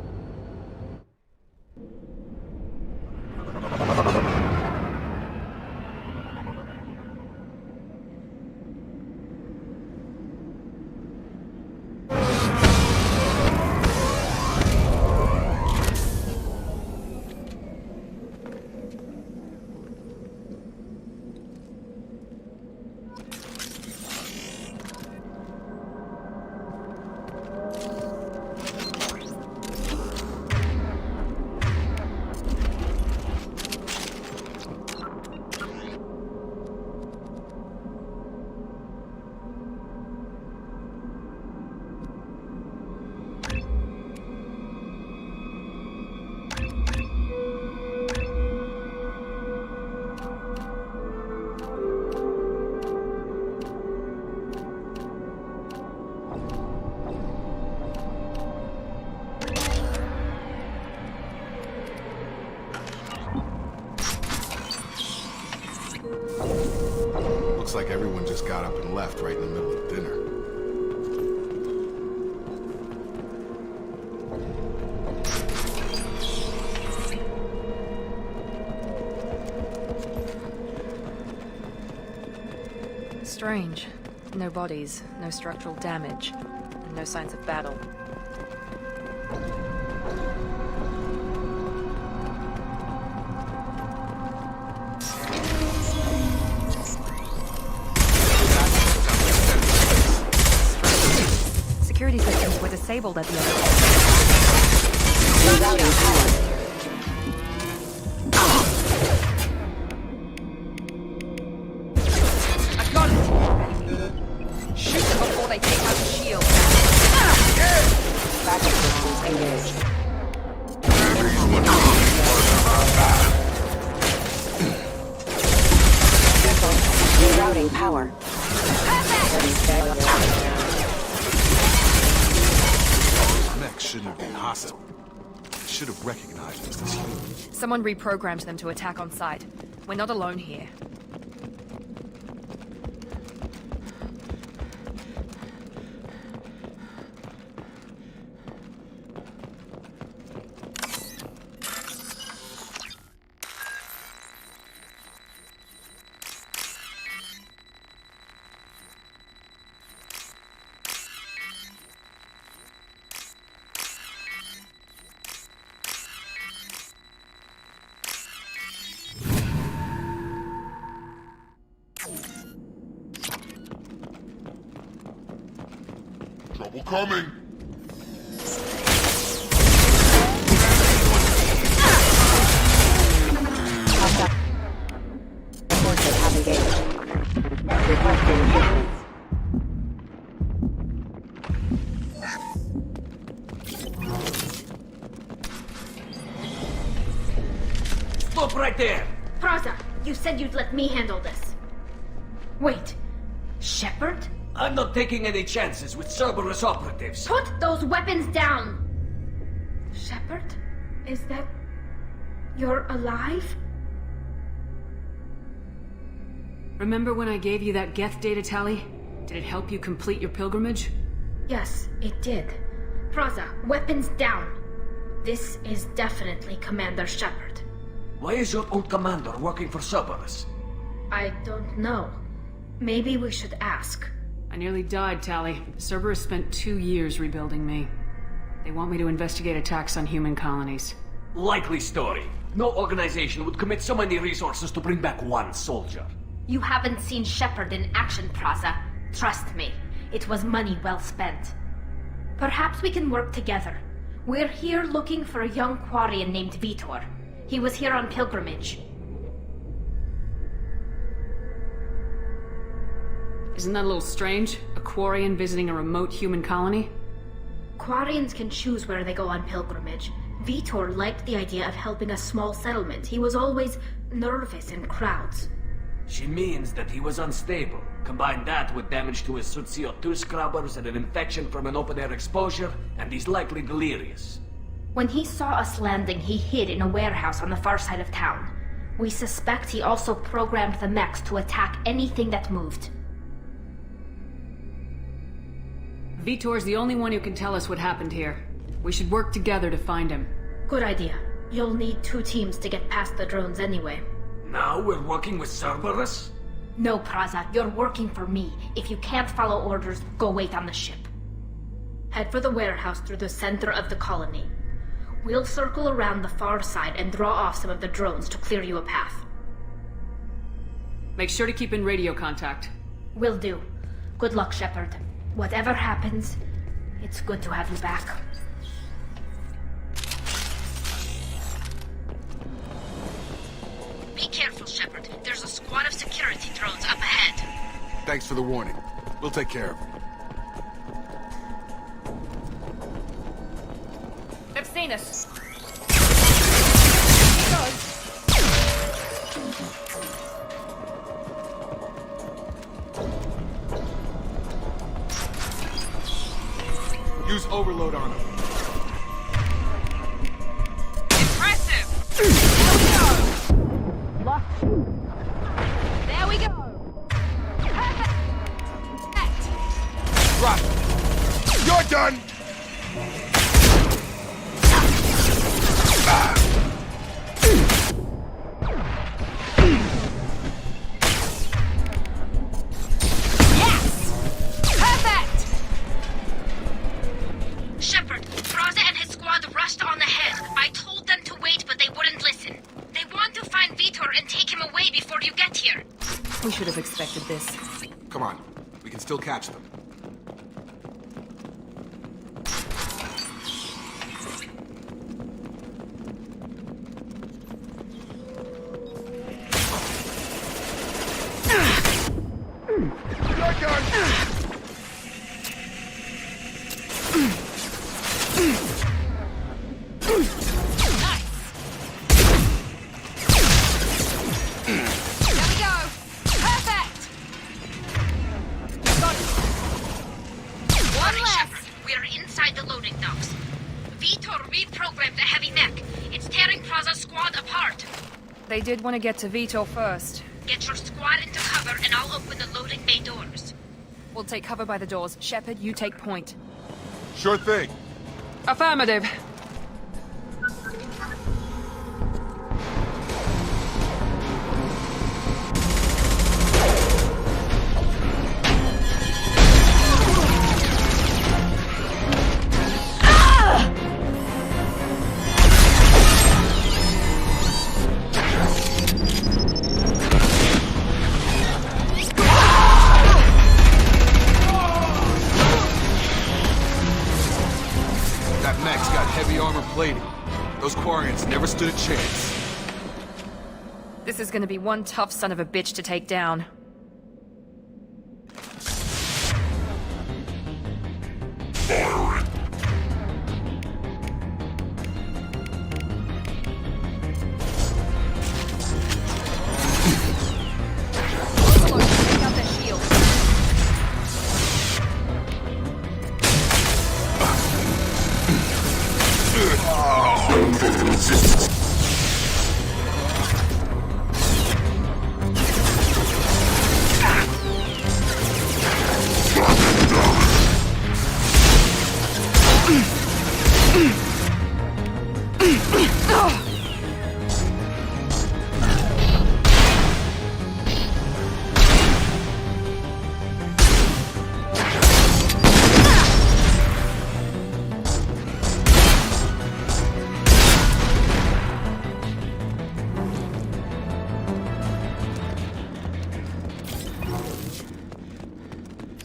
Looks like everyone just got up and left right in the middle of dinner. Strange. No bodies, no structural damage, and no signs of battle. Security systems were disabled at the other end. I've got it! Shoot them before they take out the shield. Backup systems engaged. Rerouting power. Mech shouldn't have been hostile. Should have recognized us as human. Someone reprogrammed them to attack on sight. We're not alone here. Trouble coming! Forces have engaged. Requesting assistance. Stop right there! Praza, you said you'd let me handle this. Wait, Shepard? I'm not taking any chances with Cerberus operatives. Put those weapons down! Shepard? Is that... You're alive? Remember when I gave you that Geth data tally? Did it help you complete your pilgrimage? Yes, it did. Praza, weapons down. This is definitely Commander Shepard. Why is your old commander working for Cerberus? I don't know. Maybe we should ask. I nearly died, Tally. Cerberus spent 2 years rebuilding me. They want me to investigate attacks on human colonies. Likely story. No organization would commit so many resources to bring back one soldier. You haven't seen Shepard in action, Praza. Trust me, it was money well spent. Perhaps we can work together. We're here looking for a young Quarian named Vitor. He was here on pilgrimage. Isn't that a little strange? A Quarian visiting a remote human colony? Quarians can choose where they go on pilgrimage. Vitor liked the idea of helping a small settlement. He was always nervous in crowds. She means that he was unstable. Combine that with damage to his suit CO2 scrubbers and an infection from an open-air exposure, and he's likely delirious. When he saw us landing, he hid in a warehouse on the far side of town. We suspect he also programmed the mechs to attack anything that moved. Vitor's the only one who can tell us what happened here. We should work together to find him. Good idea. You'll need 2 teams to get past the drones anyway. Now we're working with Cerberus? No, Praza, you're working for me. If you can't follow orders, go wait on the ship. Head for the warehouse through the center of the colony. We'll circle around the far side and draw off some of the drones to clear you a path. Make sure to keep in radio contact. Will do. Good luck, Shepard. Whatever happens, it's good to have you back. Be careful, Shepard. There's a squad of security drones up ahead. Thanks for the warning. We'll take care of them. They've seen us. Use overload on them. Impressive! There we go! Perfect! Drop. You're done! We should have expected this. Come on. We can still catch them. They did want to get to Vitor first. Get your squad into cover and I'll open the loading bay doors. We'll take cover by the doors. Shepard, you take point. Sure thing. Affirmative. Those Quarians never stood a chance. This is gonna be one tough son of a bitch to take down.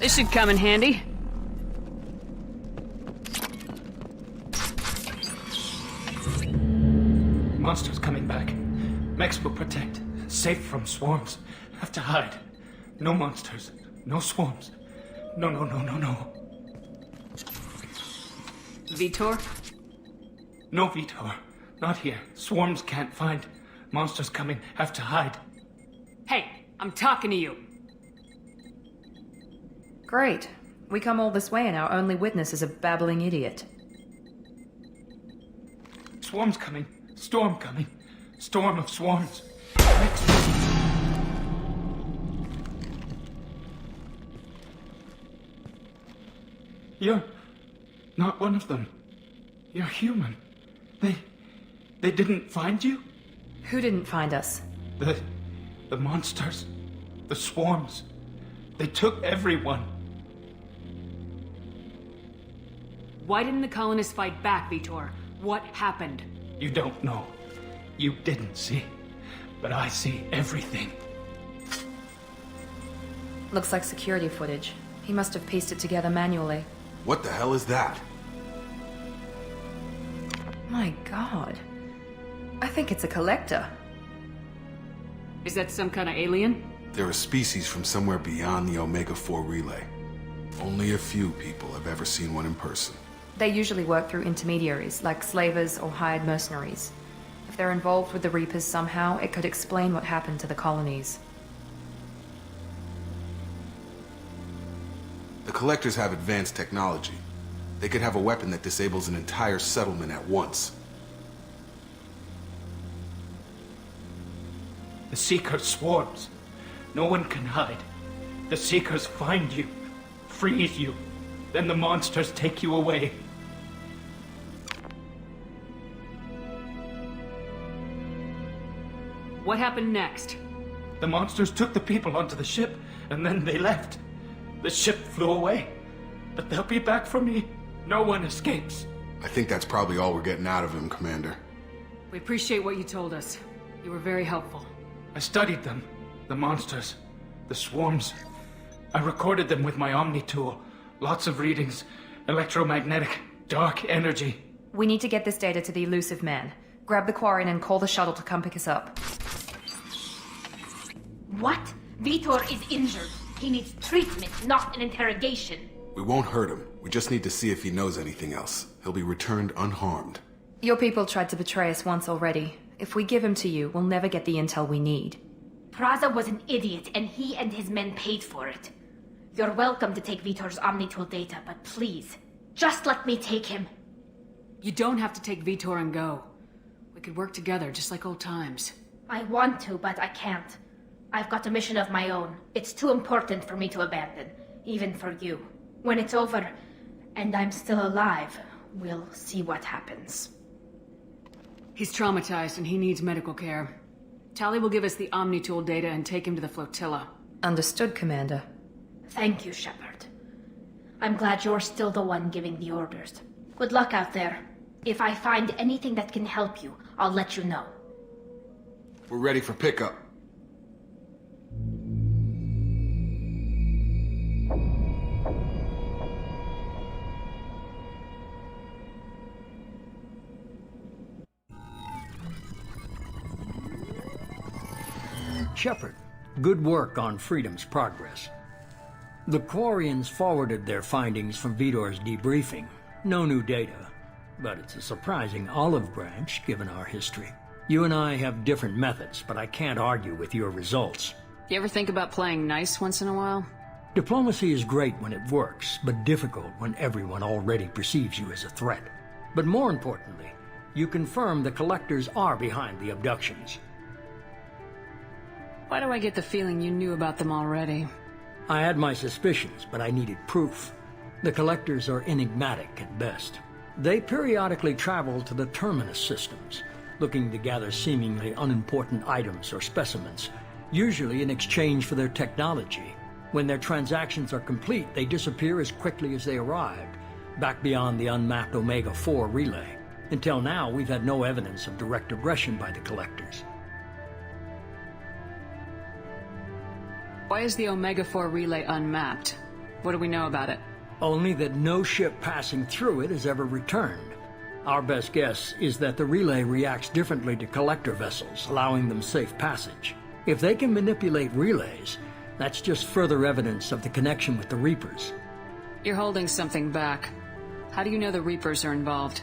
This should come in handy. Monsters coming back. Mechs will protect. Safe from swarms. Have to hide. No monsters. No swarms. No. Vitor? No Vitor. Not here. Swarms can't find. Monsters coming. Have to hide. Hey, I'm talking to you. Great. We come all this way and our only witness is a babbling idiot. Swarms coming. Storm coming. Storm of swarms. You're not one of them. You're human. They didn't find you? Who didn't find us? The monsters. The swarms. They took everyone. Why didn't the colonists fight back, Vitor? What happened? You don't know. You didn't see. But I see everything. Looks like security footage. He must have pieced it together manually. What the hell is that? My god. I think it's a collector. Is that some kind of alien? They're a species from somewhere beyond the Omega-4 relay. Only a few people have ever seen one in person. They usually work through intermediaries, like slavers or hired mercenaries. If they're involved with the Reapers somehow, it could explain what happened to the colonies. The Collectors have advanced technology. They could have a weapon that disables an entire settlement at once. The Seeker swarms. No one can hide. The Seekers find you, freeze you, then the monsters take you away. What happened next? The monsters took the people onto the ship, and then they left. The ship flew away. But they'll be back for me. No one escapes. I think that's probably all we're getting out of him, Commander. We appreciate what you told us. You were very helpful. I studied them. The monsters. The swarms. I recorded them with my Omni tool. Lots of readings. Electromagnetic. Dark energy. We need to get this data to the Elusive Man. Grab the Quarian and call the shuttle to come pick us up. What? Vitor is injured. He needs treatment, not an interrogation. We won't hurt him. We just need to see if he knows anything else. He'll be returned unharmed. Your people tried to betray us once already. If we give him to you, we'll never get the intel we need. Praza was an idiot, and he and his men paid for it. You're welcome to take Vitor's Omnitool data, but please, just let me take him. You don't have to take Vitor and go. We could work together, just like old times. I want to, but I can't. I've got a mission of my own. It's too important for me to abandon, even for you. When it's over, and I'm still alive, we'll see what happens. He's traumatized and he needs medical care. Tali will give us the Omnitool data and take him to the flotilla. Understood, Commander. Thank you, Shepard. I'm glad you're still the one giving the orders. Good luck out there. If I find anything that can help you, I'll let you know. We're ready for pickup. Shepard, good work on Freedom's progress. The Quarians forwarded their findings from Vitor's debriefing. No new data, but it's a surprising olive branch given our history. You and I have different methods, but I can't argue with your results. You ever think about playing nice once in a while? Diplomacy is great when it works, but difficult when everyone already perceives you as a threat. But more importantly, you confirm the Collectors are behind the abductions. Why do I get the feeling you knew about them already? I had my suspicions, but I needed proof. The Collectors are enigmatic at best. They periodically travel to the Terminus systems, looking to gather seemingly unimportant items or specimens, usually in exchange for their technology. When their transactions are complete, they disappear as quickly as they arrived, back beyond the unmapped Omega-4 relay. Until now, we've had no evidence of direct aggression by the Collectors. Why is the Omega-4 relay unmapped? What do we know about it? Only that no ship passing through it has ever returned. Our best guess is that the relay reacts differently to collector vessels, allowing them safe passage. If they can manipulate relays, that's just further evidence of the connection with the Reapers. You're holding something back. How do you know the Reapers are involved?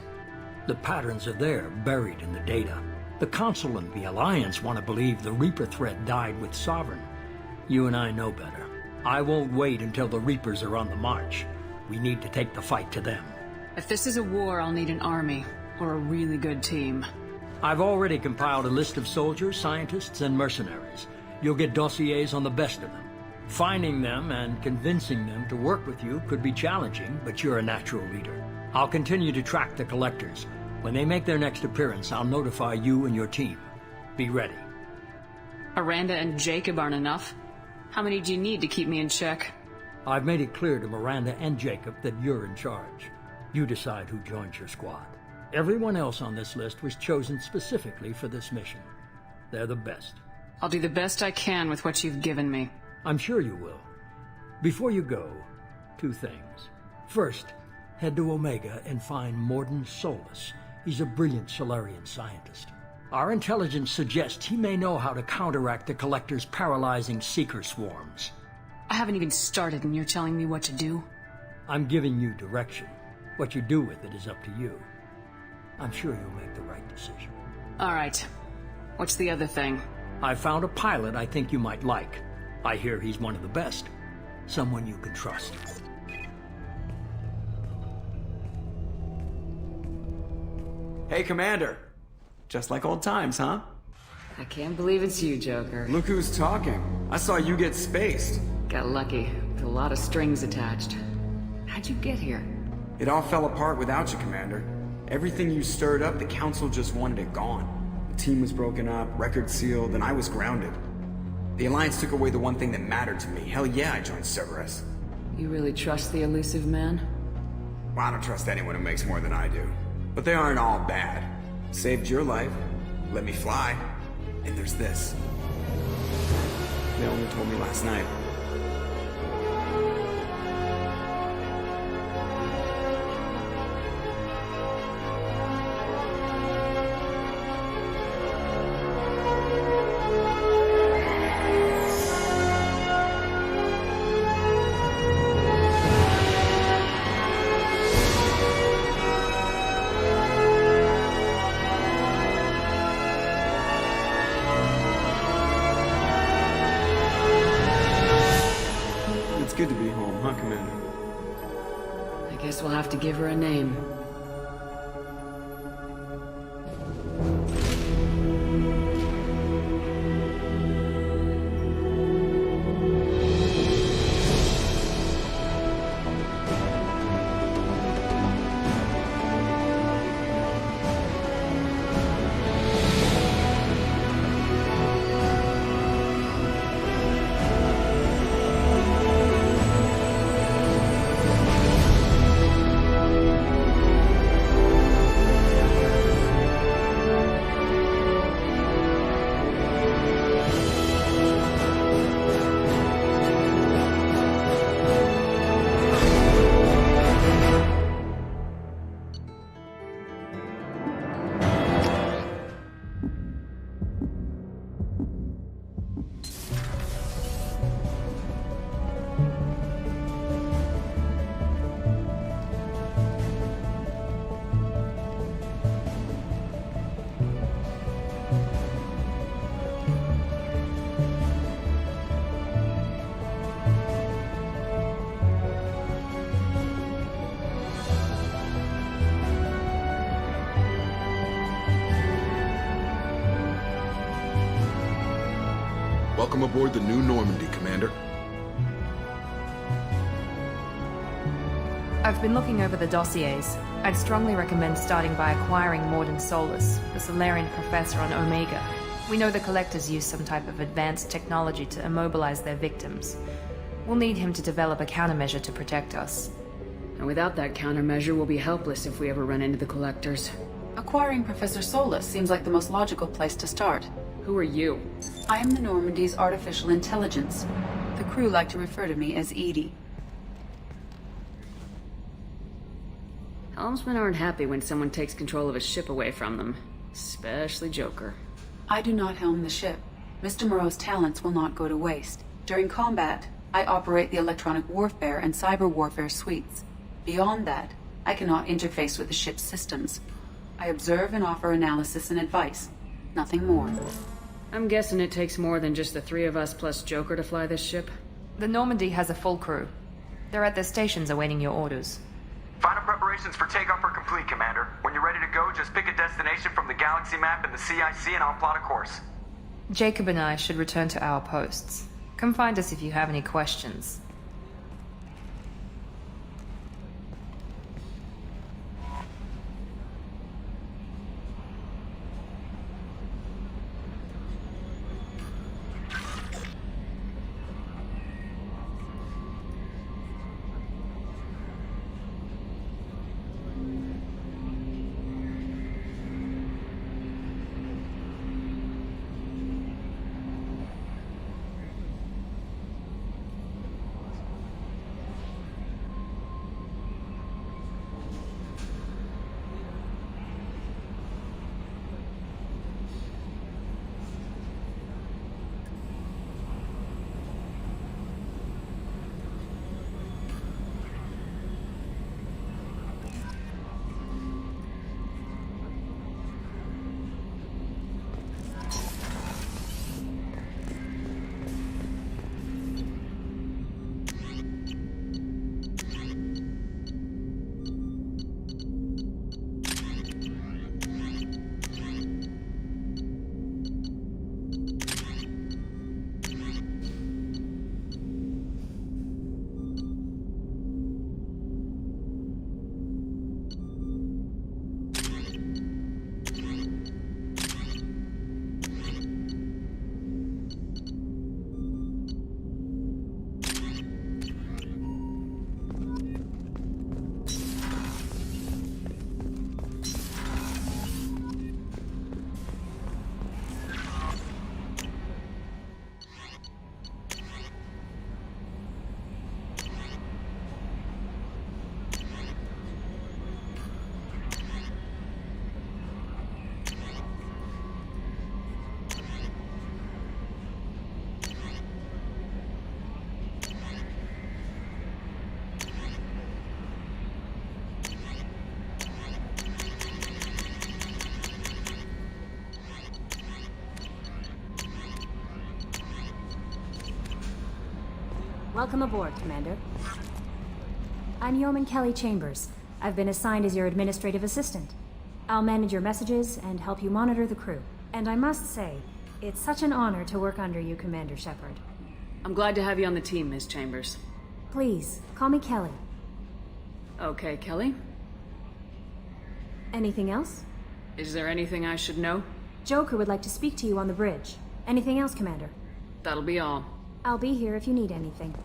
The patterns are there, buried in the data. The Council and the Alliance want to believe the Reaper threat died with Sovereign. You and I know better. I won't wait until the Reapers are on the march. We need to take the fight to them. If this is a war, I'll need an army, or a really good team. I've already compiled a list of soldiers, scientists, and mercenaries. You'll get dossiers on the best of them. Finding them and convincing them to work with you could be challenging, but you're a natural leader. I'll continue to track the collectors. When they make their next appearance, I'll notify you and your team. Be ready. Miranda and Jacob aren't enough. How many do you need to keep me in check? I've made it clear to Miranda and Jacob that you're in charge. You decide who joins your squad. Everyone else on this list was chosen specifically for this mission. They're the best. I'll do the best I can with what you've given me. I'm sure you will. Before you go, 2 things. First, head to Omega and find Mordin Solus. He's a brilliant Solarian scientist. Our intelligence suggests he may know how to counteract the Collector's paralyzing Seeker swarms. I haven't even started and you're telling me what to do? I'm giving you direction. What you do with it is up to you. I'm sure you'll make the right decision. All right. What's the other thing? I found a pilot I think you might like. I hear he's one of the best. Someone you can trust. Hey, Commander. Just like old times, huh? I can't believe it's you, Joker. Look who's talking. I saw you get spaced. Got lucky, with a lot of strings attached. How'd you get here? It all fell apart without you, Commander. Everything you stirred up, the Council just wanted it gone. The team was broken up, record sealed, and I was grounded. The Alliance took away the one thing that mattered to me. Hell yeah, I joined Cerberus. You really trust the elusive man? Well, I don't trust anyone who makes more than I do. But they aren't all bad. Saved your life, let me fly, and there's this. They only told me last night. Good to be home, huh, Commander? I guess we'll have to give her a name. Welcome aboard the new Normandy, Commander. I've been looking over the dossiers. I'd strongly recommend starting by acquiring Mordin Solus, the Solarian professor on Omega. We know the Collectors use some type of advanced technology to immobilize their victims. We'll need him to develop a countermeasure to protect us. And without that countermeasure, we'll be helpless if we ever run into the Collectors. Acquiring Professor Solus seems like the most logical place to start. Who are you? I am the Normandy's artificial intelligence. The crew like to refer to me as Edie. Helmsmen aren't happy when someone takes control of a ship away from them. Especially Joker. I do not helm the ship. Mr. Moreau's talents will not go to waste. During combat, I operate the electronic warfare and cyber warfare suites. Beyond that, I cannot interface with the ship's systems. I observe and offer analysis and advice. Nothing more. I'm guessing it takes more than just the three of us plus Joker to fly this ship? The Normandy has a full crew. They're at their stations awaiting your orders. Final preparations for takeoff are complete, Commander. When you're ready to go, just pick a destination from the galaxy map and the CIC and I'll plot a course. Jacob and I should return to our posts. Come find us if you have any questions. Welcome aboard, Commander. I'm Yeoman Kelly Chambers. I've been assigned as your administrative assistant. I'll manage your messages and help you monitor the crew. And I must say, it's such an honor to work under you, Commander Shepard. I'm glad to have you on the team, Ms. Chambers. Please, call me Kelly. Okay, Kelly. Anything else? Is there anything I should know? Joker would like to speak to you on the bridge. Anything else, Commander? That'll be all. I'll be here if you need anything.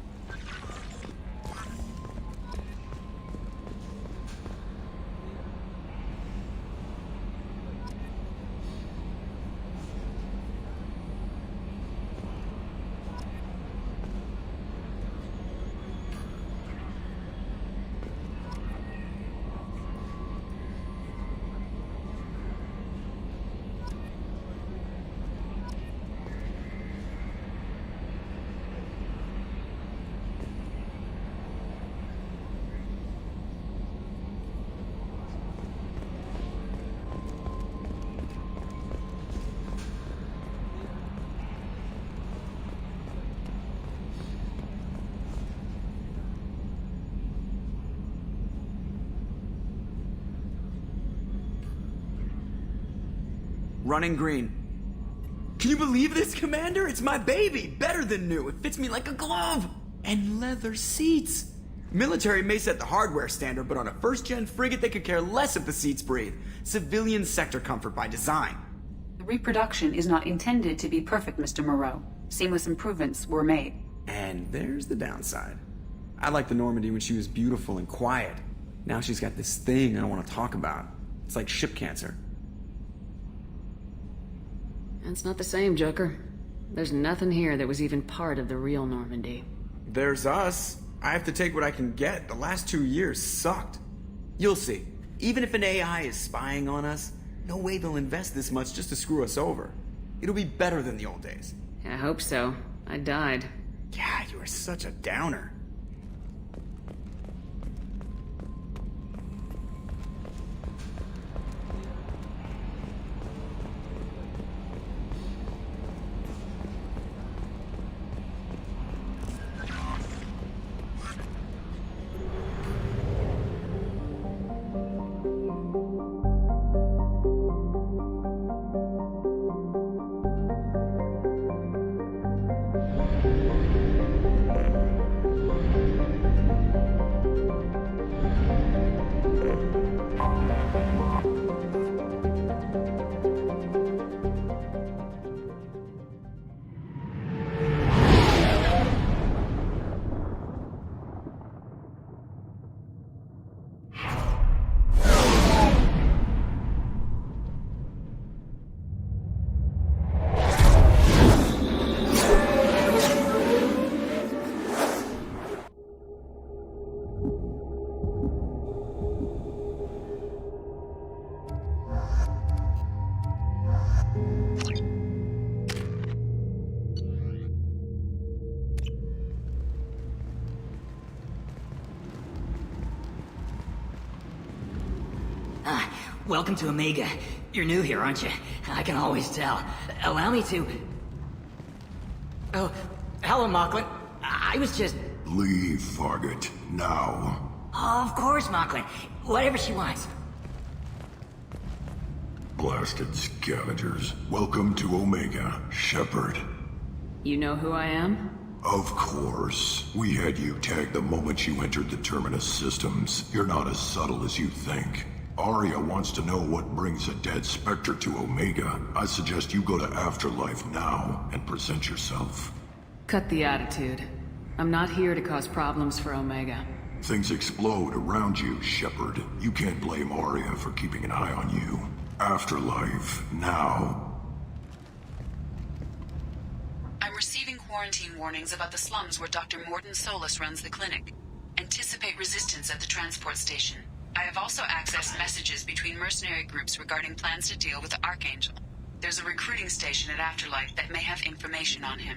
Running green. Can you believe this, Commander? It's my baby! Better than new. It fits me like a glove! And leather seats! Military may set the hardware standard, but on a first-gen frigate they could care less if the seats breathe. Civilian sector comfort by design. The reproduction is not intended to be perfect, Mr. Moreau. Seamless improvements were made. And there's the downside. I liked the Normandy when she was beautiful and quiet. Now she's got this thing I don't want to talk about. It's like ship cancer. It's not the same, Joker. There's nothing here that was even part of the real Normandy. There's us. I have to take what I can get. The last 2 years sucked. You'll see. Even if an AI is spying on us, no way they'll invest this much just to screw us over. It'll be better than the old days. I hope so. I died. Yeah, you are such a downer. Welcome to Omega. You're new here, aren't you? I can always tell. Allow me to... Oh, hello, Mocklin. I was just... Leave, Fargate. Now. Of course, Mocklin. Whatever she wants. Blasted scavengers. Welcome to Omega, Shepard. You know who I am? Of course. We had you tagged the moment you entered the Terminus systems. You're not as subtle as you think. Aria wants to know what brings a dead Spectre to Omega. I suggest you go to Afterlife now and present yourself. Cut the attitude. I'm not here to cause problems for Omega. Things explode around you, Shepard. You can't blame Aria for keeping an eye on you. Afterlife, now. I'm receiving quarantine warnings about the slums where Dr. Mordin Solus runs the clinic. Anticipate resistance at the transport station. I have also accessed messages between mercenary groups regarding plans to deal with the Archangel. There's a recruiting station at Afterlife that may have information on him.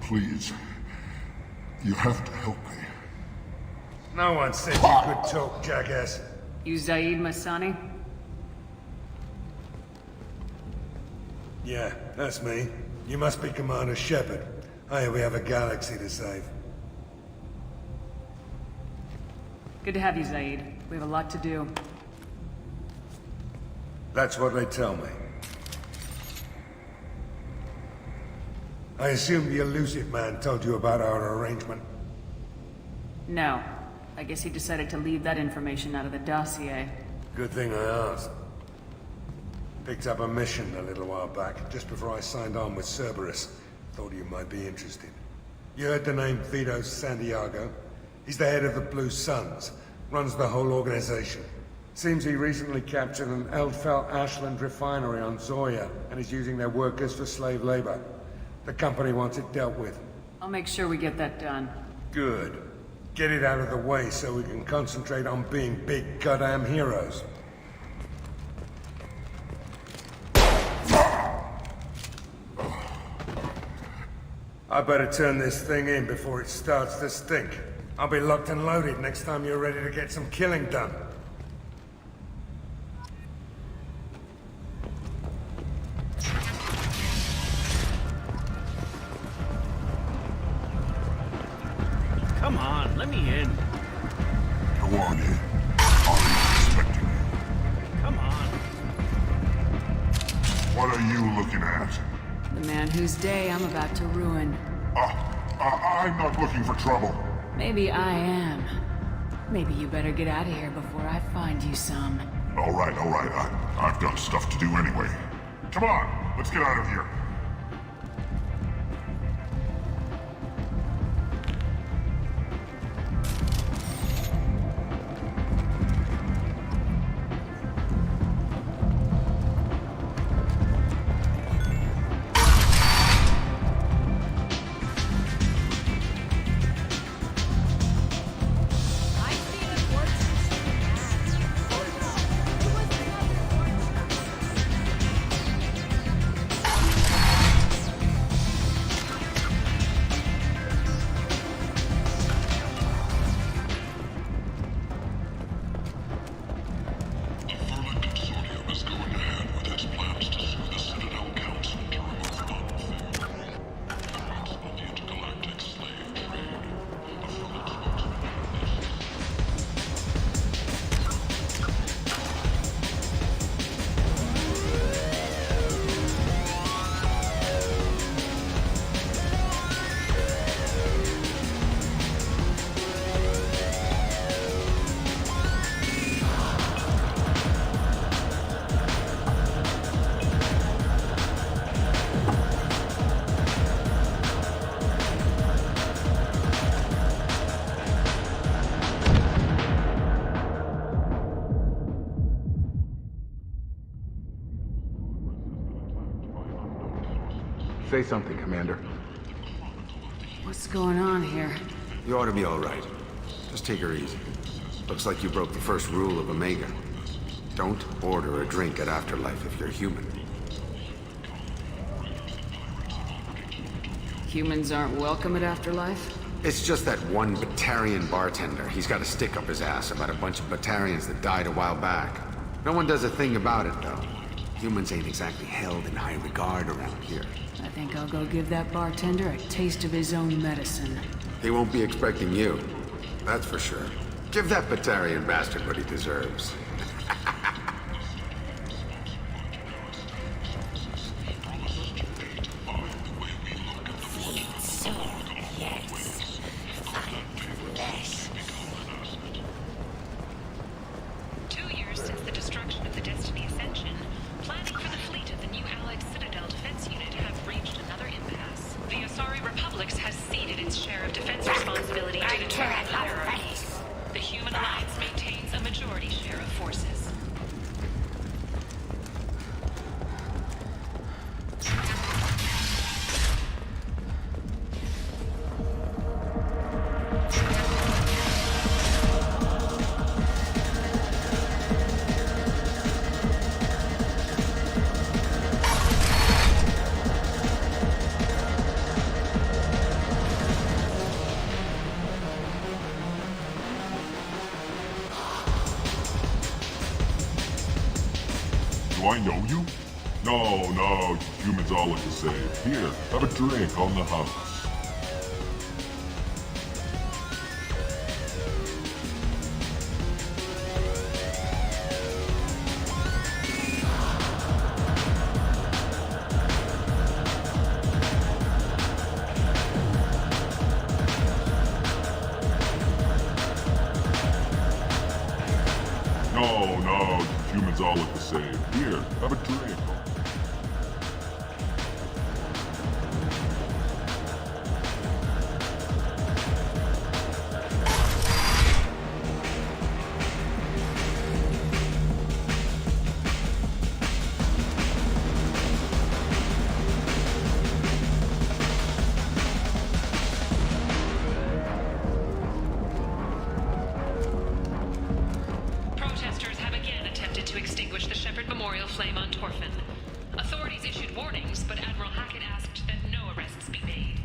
Please. You have to help me. No one said you could talk, jackass. You Zaid Masani? Yeah, that's me. You must be Commander Shepard. Hey, we have a galaxy to save. Good to have you, Zaid. We have a lot to do. That's what they tell me. I assume the Elusive Man told you about our arrangement. No. I guess he decided to leave that information out of the dossier. Good thing I asked. Picked up a mission a little while back, just before I signed on with Cerberus. Thought you might be interested. You heard the name Vito Santiago? He's the head of the Blue Suns. Runs the whole organization. Seems he recently captured an Eldfell Ashland refinery on Zoya, and is using their workers for slave labor. The company wants it dealt with. I'll make sure we get that done. Good. Get it out of the way so we can concentrate on being big goddamn heroes. I better turn this thing in before it starts to stink. I'll be locked and loaded next time you're ready to get some killing done. Come on, let me in. Go on in. I'm expecting you. Come on. What are you looking at? The man whose day I'm about to ruin. I'm not looking for trouble. Maybe I am. Maybe you better get out of here before I find you some. All right. I've got stuff to do anyway. Come on, let's get out of here. Say something, Commander. What's going on here? You ought to be all right. Just take her easy. Looks like you broke the first rule of Omega. Don't order a drink at Afterlife if you're human. Humans aren't welcome at Afterlife? It's just that one Batarian bartender. He's got a stick up his ass about a bunch of Batarians that died a while back. No one does a thing about it, though. Humans ain't exactly held in high regard around here. I think I'll go give that bartender a taste of his own medicine. He won't be expecting you. That's for sure. Give that Batarian bastard what he deserves. Do I know you? No, humans all look the same. Here, have a drink on the house. No, humans all look the same. Here, have a drink. Protesters have again attempted to extinguish the Shepherd Memorial flame on Torfin. Authorities issued warnings, but Admiral Hackett asked that no arrests be made.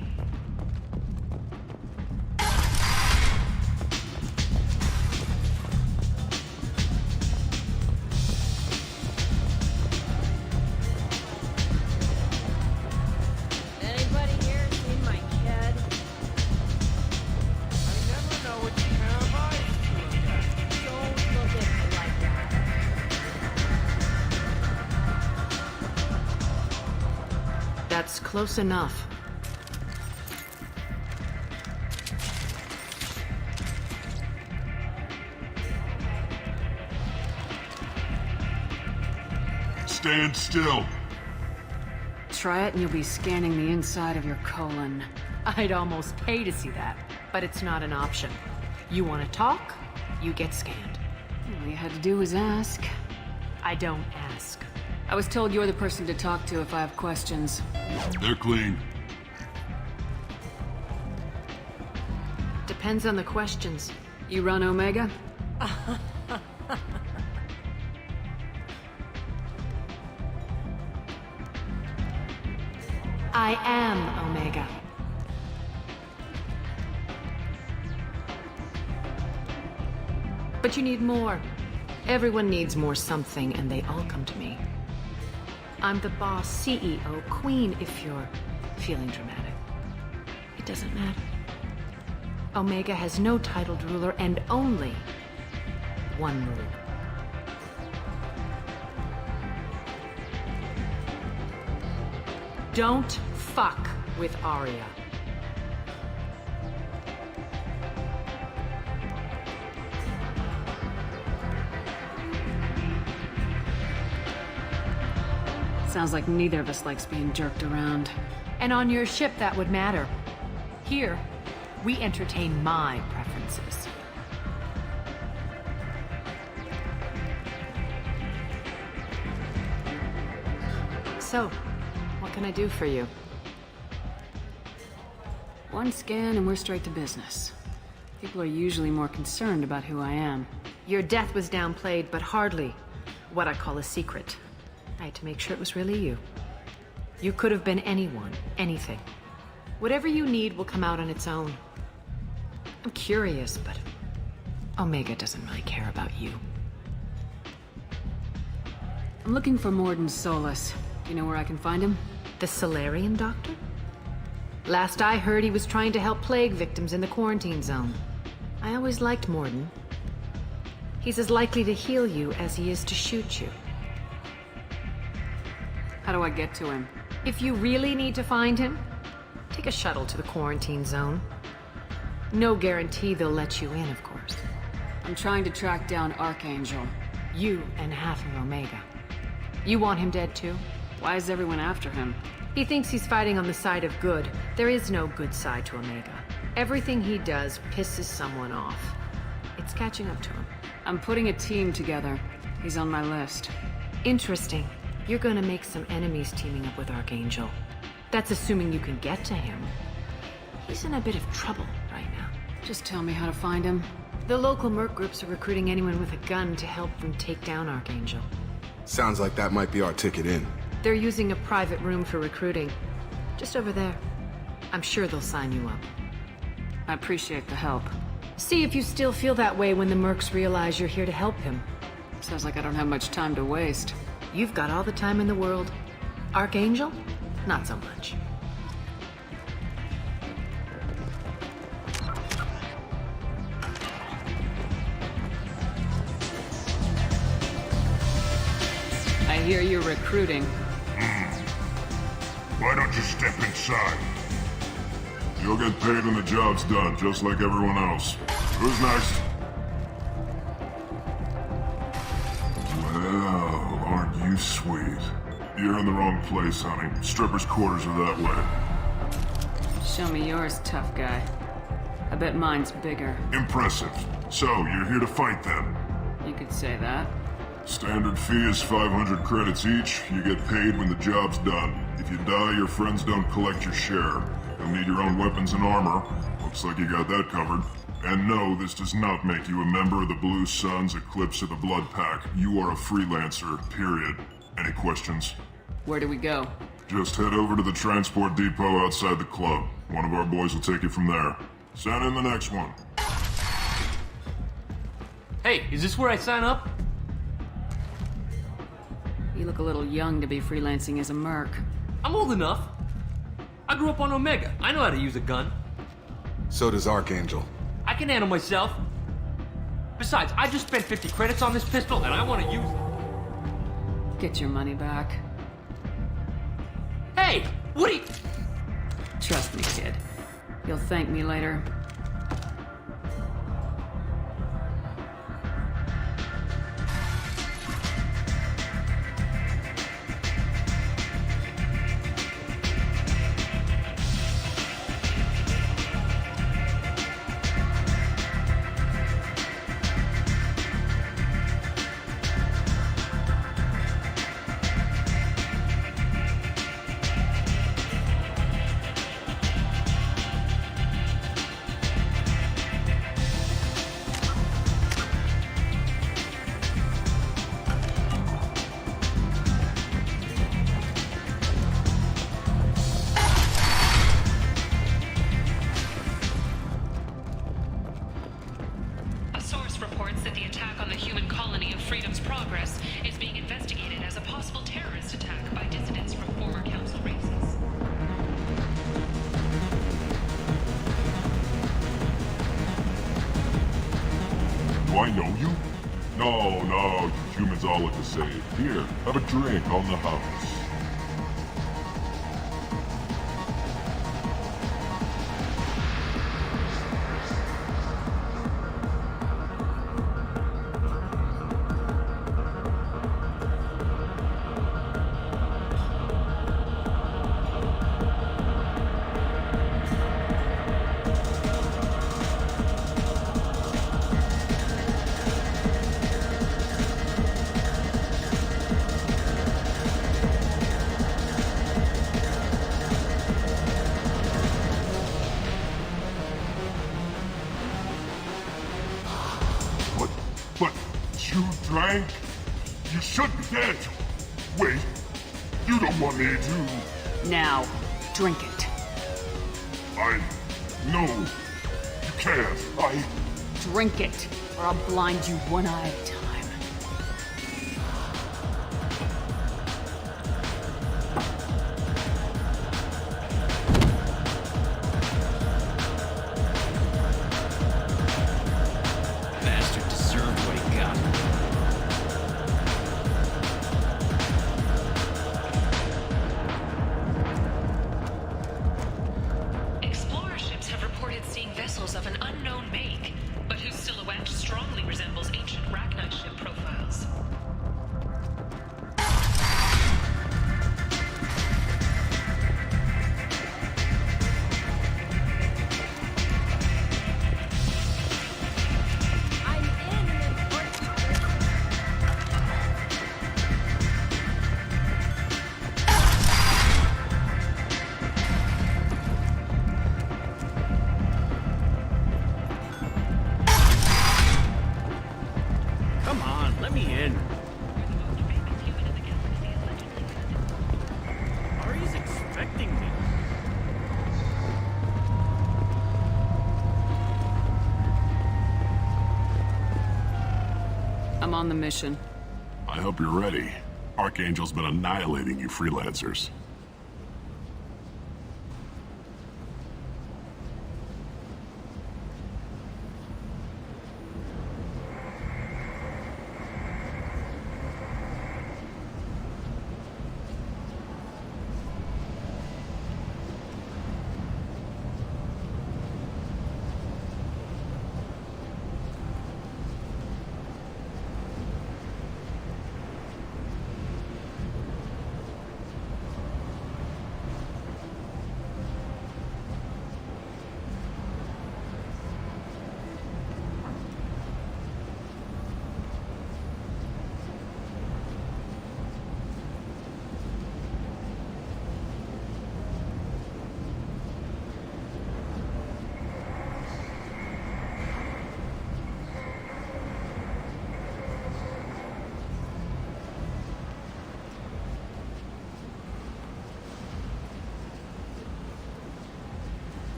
Anybody here seen my kid? I never know which pair of eyes to look at. Don't look at me like that. That's close enough. stand still. Try it and you'll be scanning the inside of your colon. I'd almost pay to see that, but it's not an option. You want to talk, you get scanned. All you had to do was ask. I don't ask. I was told you're the person to talk to if I have questions. They're clean. Depends on the questions. You run Omega? I am Omega. But you need more. Everyone needs more something, and they all come to me. I'm the boss, CEO, queen, if you're feeling dramatic. It doesn't matter. Omega has no titled ruler and only one rule. Don't fuck with Arya. Sounds like neither of us likes being jerked around. And on your ship, that would matter. Here, we entertain my preferences. So, what can I do for you? One scan and we're straight to business. People are usually more concerned about who I am. Your death was downplayed, but hardly what I call a secret. I had to make sure it was really you. You could have been anyone, anything. Whatever you need will come out on its own. I'm curious, but Omega doesn't really care about you. I'm looking for Morden Solus. Do you know where I can find him? The Solarian doctor? Last I heard, he was trying to help plague victims in the quarantine zone. I always liked Morden. He's as likely to heal you as he is to shoot you. How do I get to him? If you really need to find him, take a shuttle to the quarantine zone. No guarantee they'll let you in, of course. I'm trying to track down Archangel. You and half of Omega. You want him dead too? Why is everyone after him? He thinks he's fighting on the side of good. There is no good side to Omega. Everything he does pisses someone off. It's catching up to him. I'm putting a team together. He's on my list. Interesting. You're gonna make some enemies teaming up with Archangel. That's assuming you can get to him. He's in a bit of trouble right now. Just tell me how to find him. The local merc groups are recruiting anyone with a gun to help them take down Archangel. Sounds like that might be our ticket in. They're using a private room for recruiting. Just over there. I'm sure they'll sign you up. I appreciate the help. See if you still feel that way when the mercs realize you're here to help him. Sounds like I don't have much time to waste. You've got all the time in the world. Archangel? Not so much. I hear you're recruiting. Why don't you step inside? You'll get paid when the job's done, just like everyone else. Who's next? Well, aren't you sweet? You're in the wrong place, honey. Strippers' quarters are that way. Show me yours, tough guy. I bet mine's bigger. Impressive. So, you're here to fight then? You could say that. Standard fee is 500 credits each. You get paid when the job's done. If you die, your friends don't collect your share. You'll need your own weapons and armor. Looks like you got that covered. And no, this does not make you a member of the Blue Suns, Eclipse, or the Blood Pack. You are a freelancer, period. Any questions? Where do we go? Just head over to the transport depot outside the club. One of our boys will take you from there. Send in the next one. Hey, is this where I sign up? You look a little young to be freelancing as a merc. I'm old enough. I grew up on Omega. I know how to use a gun. So does Archangel. I can handle myself. Besides, I just spent 50 credits on this pistol, and I want to use it. Get your money back. Hey, what are you... Trust me, kid. You'll thank me later. Freedom's progress is being investigated as a possible terrorist attack by dissidents from former council races. Do I know you? No, you humans all look the same. Here, have a drink on the house. But you drank? You should be dead. Wait, you don't want me to... Now, drink it. No, you can't. Drink it, or I'll blind you one eye at a time. Bastard deserved what he got. Explorer ships have reported seeing vessels of an unknown make, but whose silhouette strongly resembles ancient Rachni ship profiles. Come on, let me in. Ari's expecting me. I'm on the mission. I hope you're ready. Archangel's been annihilating you freelancers.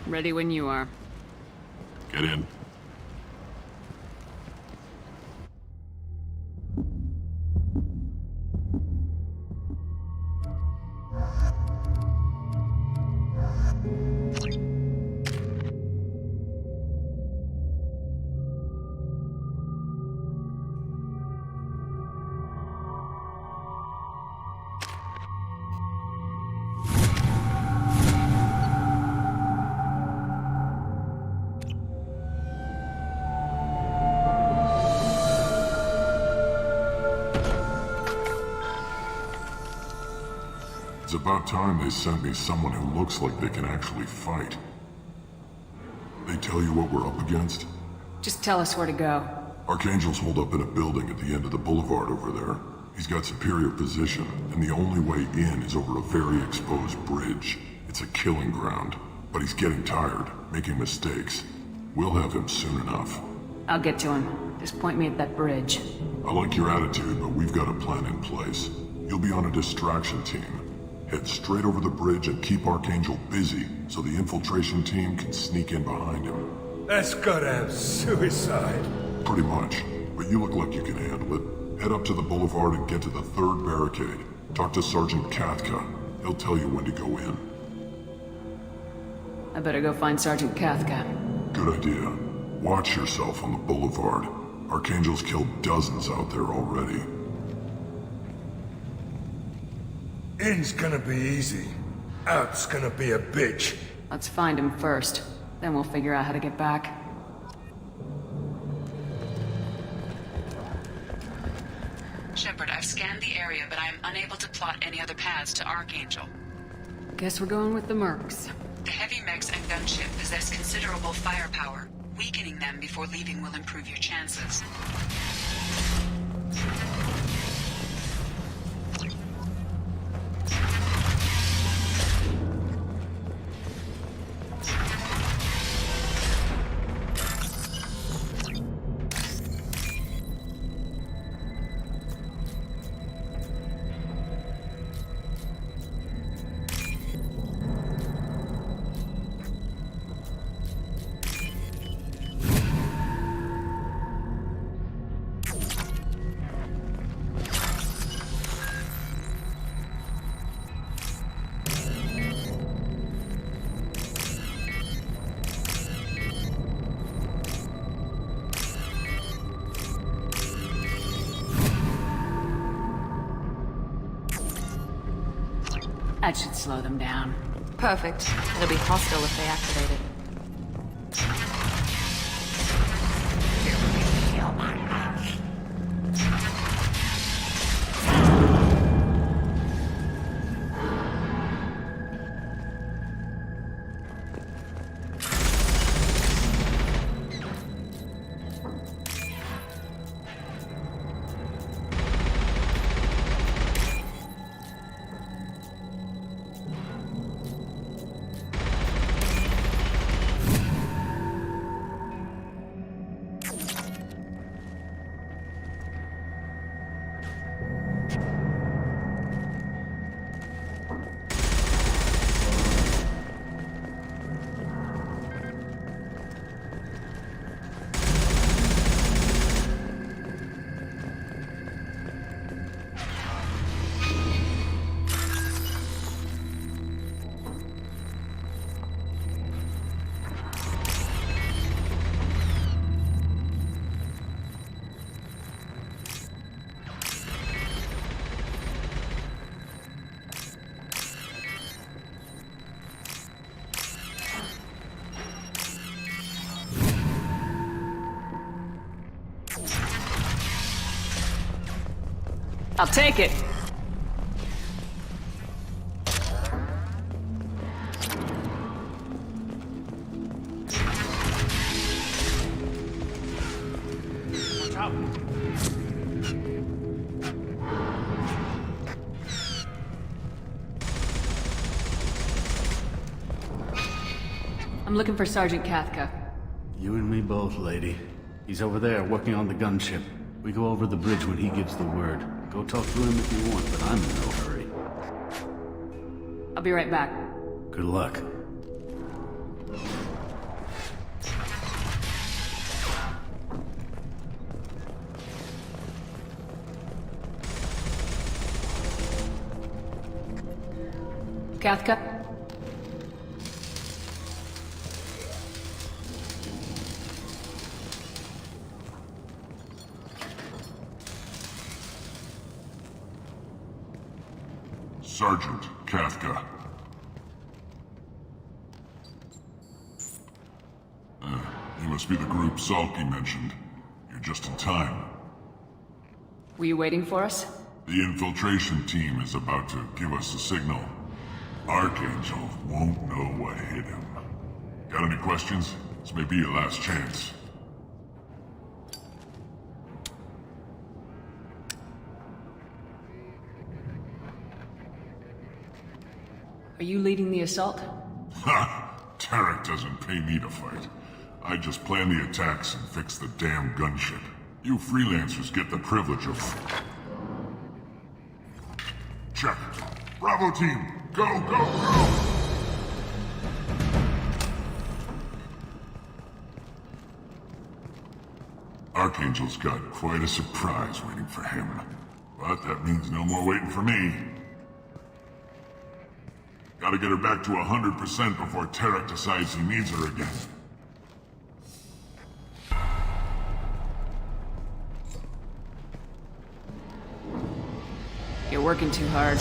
Ready when you are. Get in. It's about time they sent me someone who looks like they can actually fight. They tell you what we're up against? Just tell us where to go. Archangel's holed up in a building at the end of the boulevard over there. He's got superior position, and the only way in is over a very exposed bridge. It's a killing ground, but he's getting tired, making mistakes. We'll have him soon enough. I'll get to him. Just point me at that bridge. I like your attitude, but we've got a plan in place. You'll be on a distraction team. Head straight over the bridge and keep Archangel busy, so the infiltration team can sneak in behind him. That's goddamn suicide. Pretty much. But you look like you can handle it. Head up to the boulevard and get to the third barricade. Talk to Sergeant Kathka. He'll tell you when to go in. I better go find Sergeant Kathka. Good idea. Watch yourself on the boulevard. Archangel's killed dozens out there already. In's gonna be easy. Out's gonna be a bitch. Let's find him first. Then we'll figure out how to get back. Shepard, I've scanned the area, but I am unable to plot any other paths to Archangel. Guess we're going with the Mercs. The heavy mechs and gunship possess considerable firepower. Weakening them before leaving will improve your chances. That should slow them down. Perfect. It'll be hostile if they activate it. I'll take it. Watch out. I'm looking for Sergeant Kathka. You and me both, lady. He's over there working on the gunship. We go over the bridge when he gives the word. Go talk to him if you want, but I'm in no hurry. I'll be right back. Good luck. Kathka? Sergeant Kathka. You must be the group Salky mentioned. You're just in time. Were you waiting for us? The infiltration team is about to give us a signal. Archangel won't know what hit him. Got any questions? This may be your last chance. Are you leading the assault? Ha! Tarek doesn't pay me to fight. I just plan the attacks and fix the damn gunship. You freelancers get the privilege of... Check. Bravo team, go, go, go! Archangel's got quite a surprise waiting for him. But that means no more waiting for me. Gotta get her back to 100% before Tarek decides he needs her again. You're working too hard.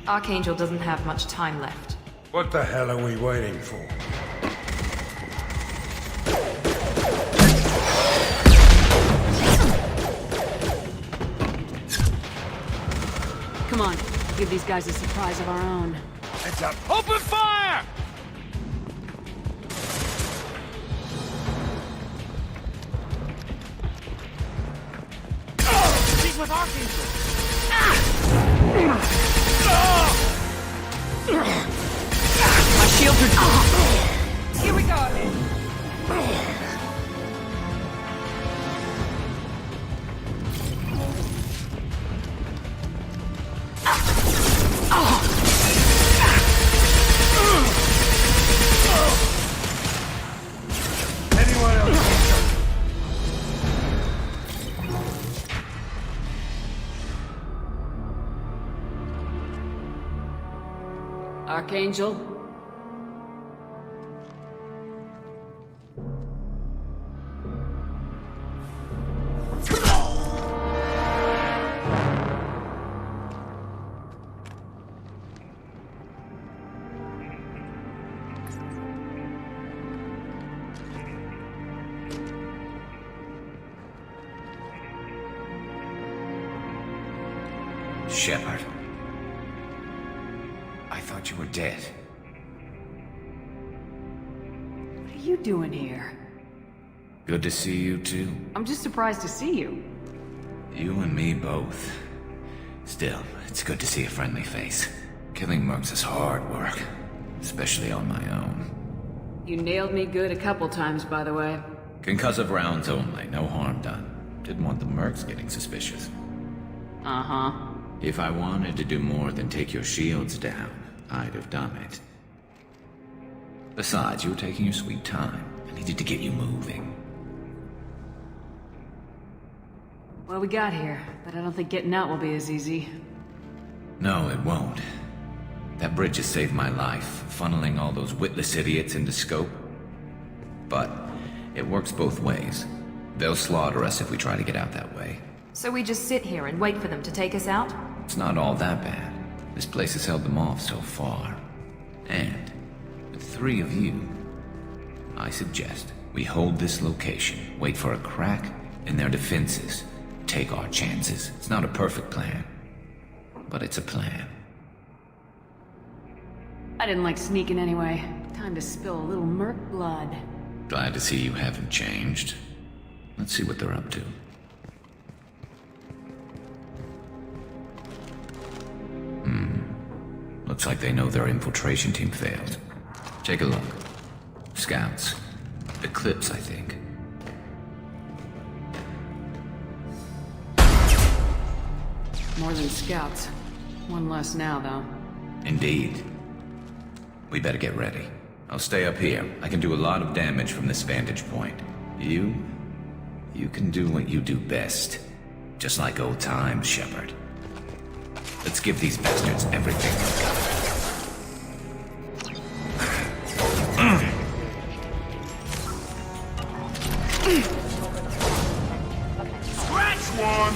Archangel doesn't have much time left. What the hell are we waiting for? Come on, give these guys a surprise of our own. Heads up! Open fire! She's with Archangel! My shields are... Here we go! Anyone else? Archangel? Shepard. I thought you were dead. What are you doing here? Good to see you too. I'm just surprised to see you. You and me both. Still, it's good to see a friendly face. Killing mercs is hard work, especially on my own. You nailed me good a couple times, by the way. Concussive rounds only, no harm done. Didn't want the mercs getting suspicious. Uh-huh. If I wanted to do more than take your shields down, I'd have done it. Besides, you were taking your sweet time. I needed to get you moving. Well, we got here, but I don't think getting out will be as easy. No, it won't. That bridge has saved my life, funneling all those witless idiots into scope. But it works both ways. They'll slaughter us if we try to get out that way. So we just sit here and wait for them to take us out? It's not all that bad. This place has held them off so far. And, with 3 of you, I suggest we hold this location, wait for a crack in their defenses, take our chances. It's not a perfect plan, but it's a plan. I didn't like sneaking anyway. Time to spill a little merc blood. Glad to see you haven't changed. Let's see what they're up to. Looks like they know their infiltration team failed. Take a look. Scouts. Eclipse, I think. More than scouts. One less now, though. Indeed. We better get ready. I'll stay up here. I can do a lot of damage from this vantage point. You can do what you do best. Just like old times, Shepard. Let's give these bastards everything they've got. Scratch one!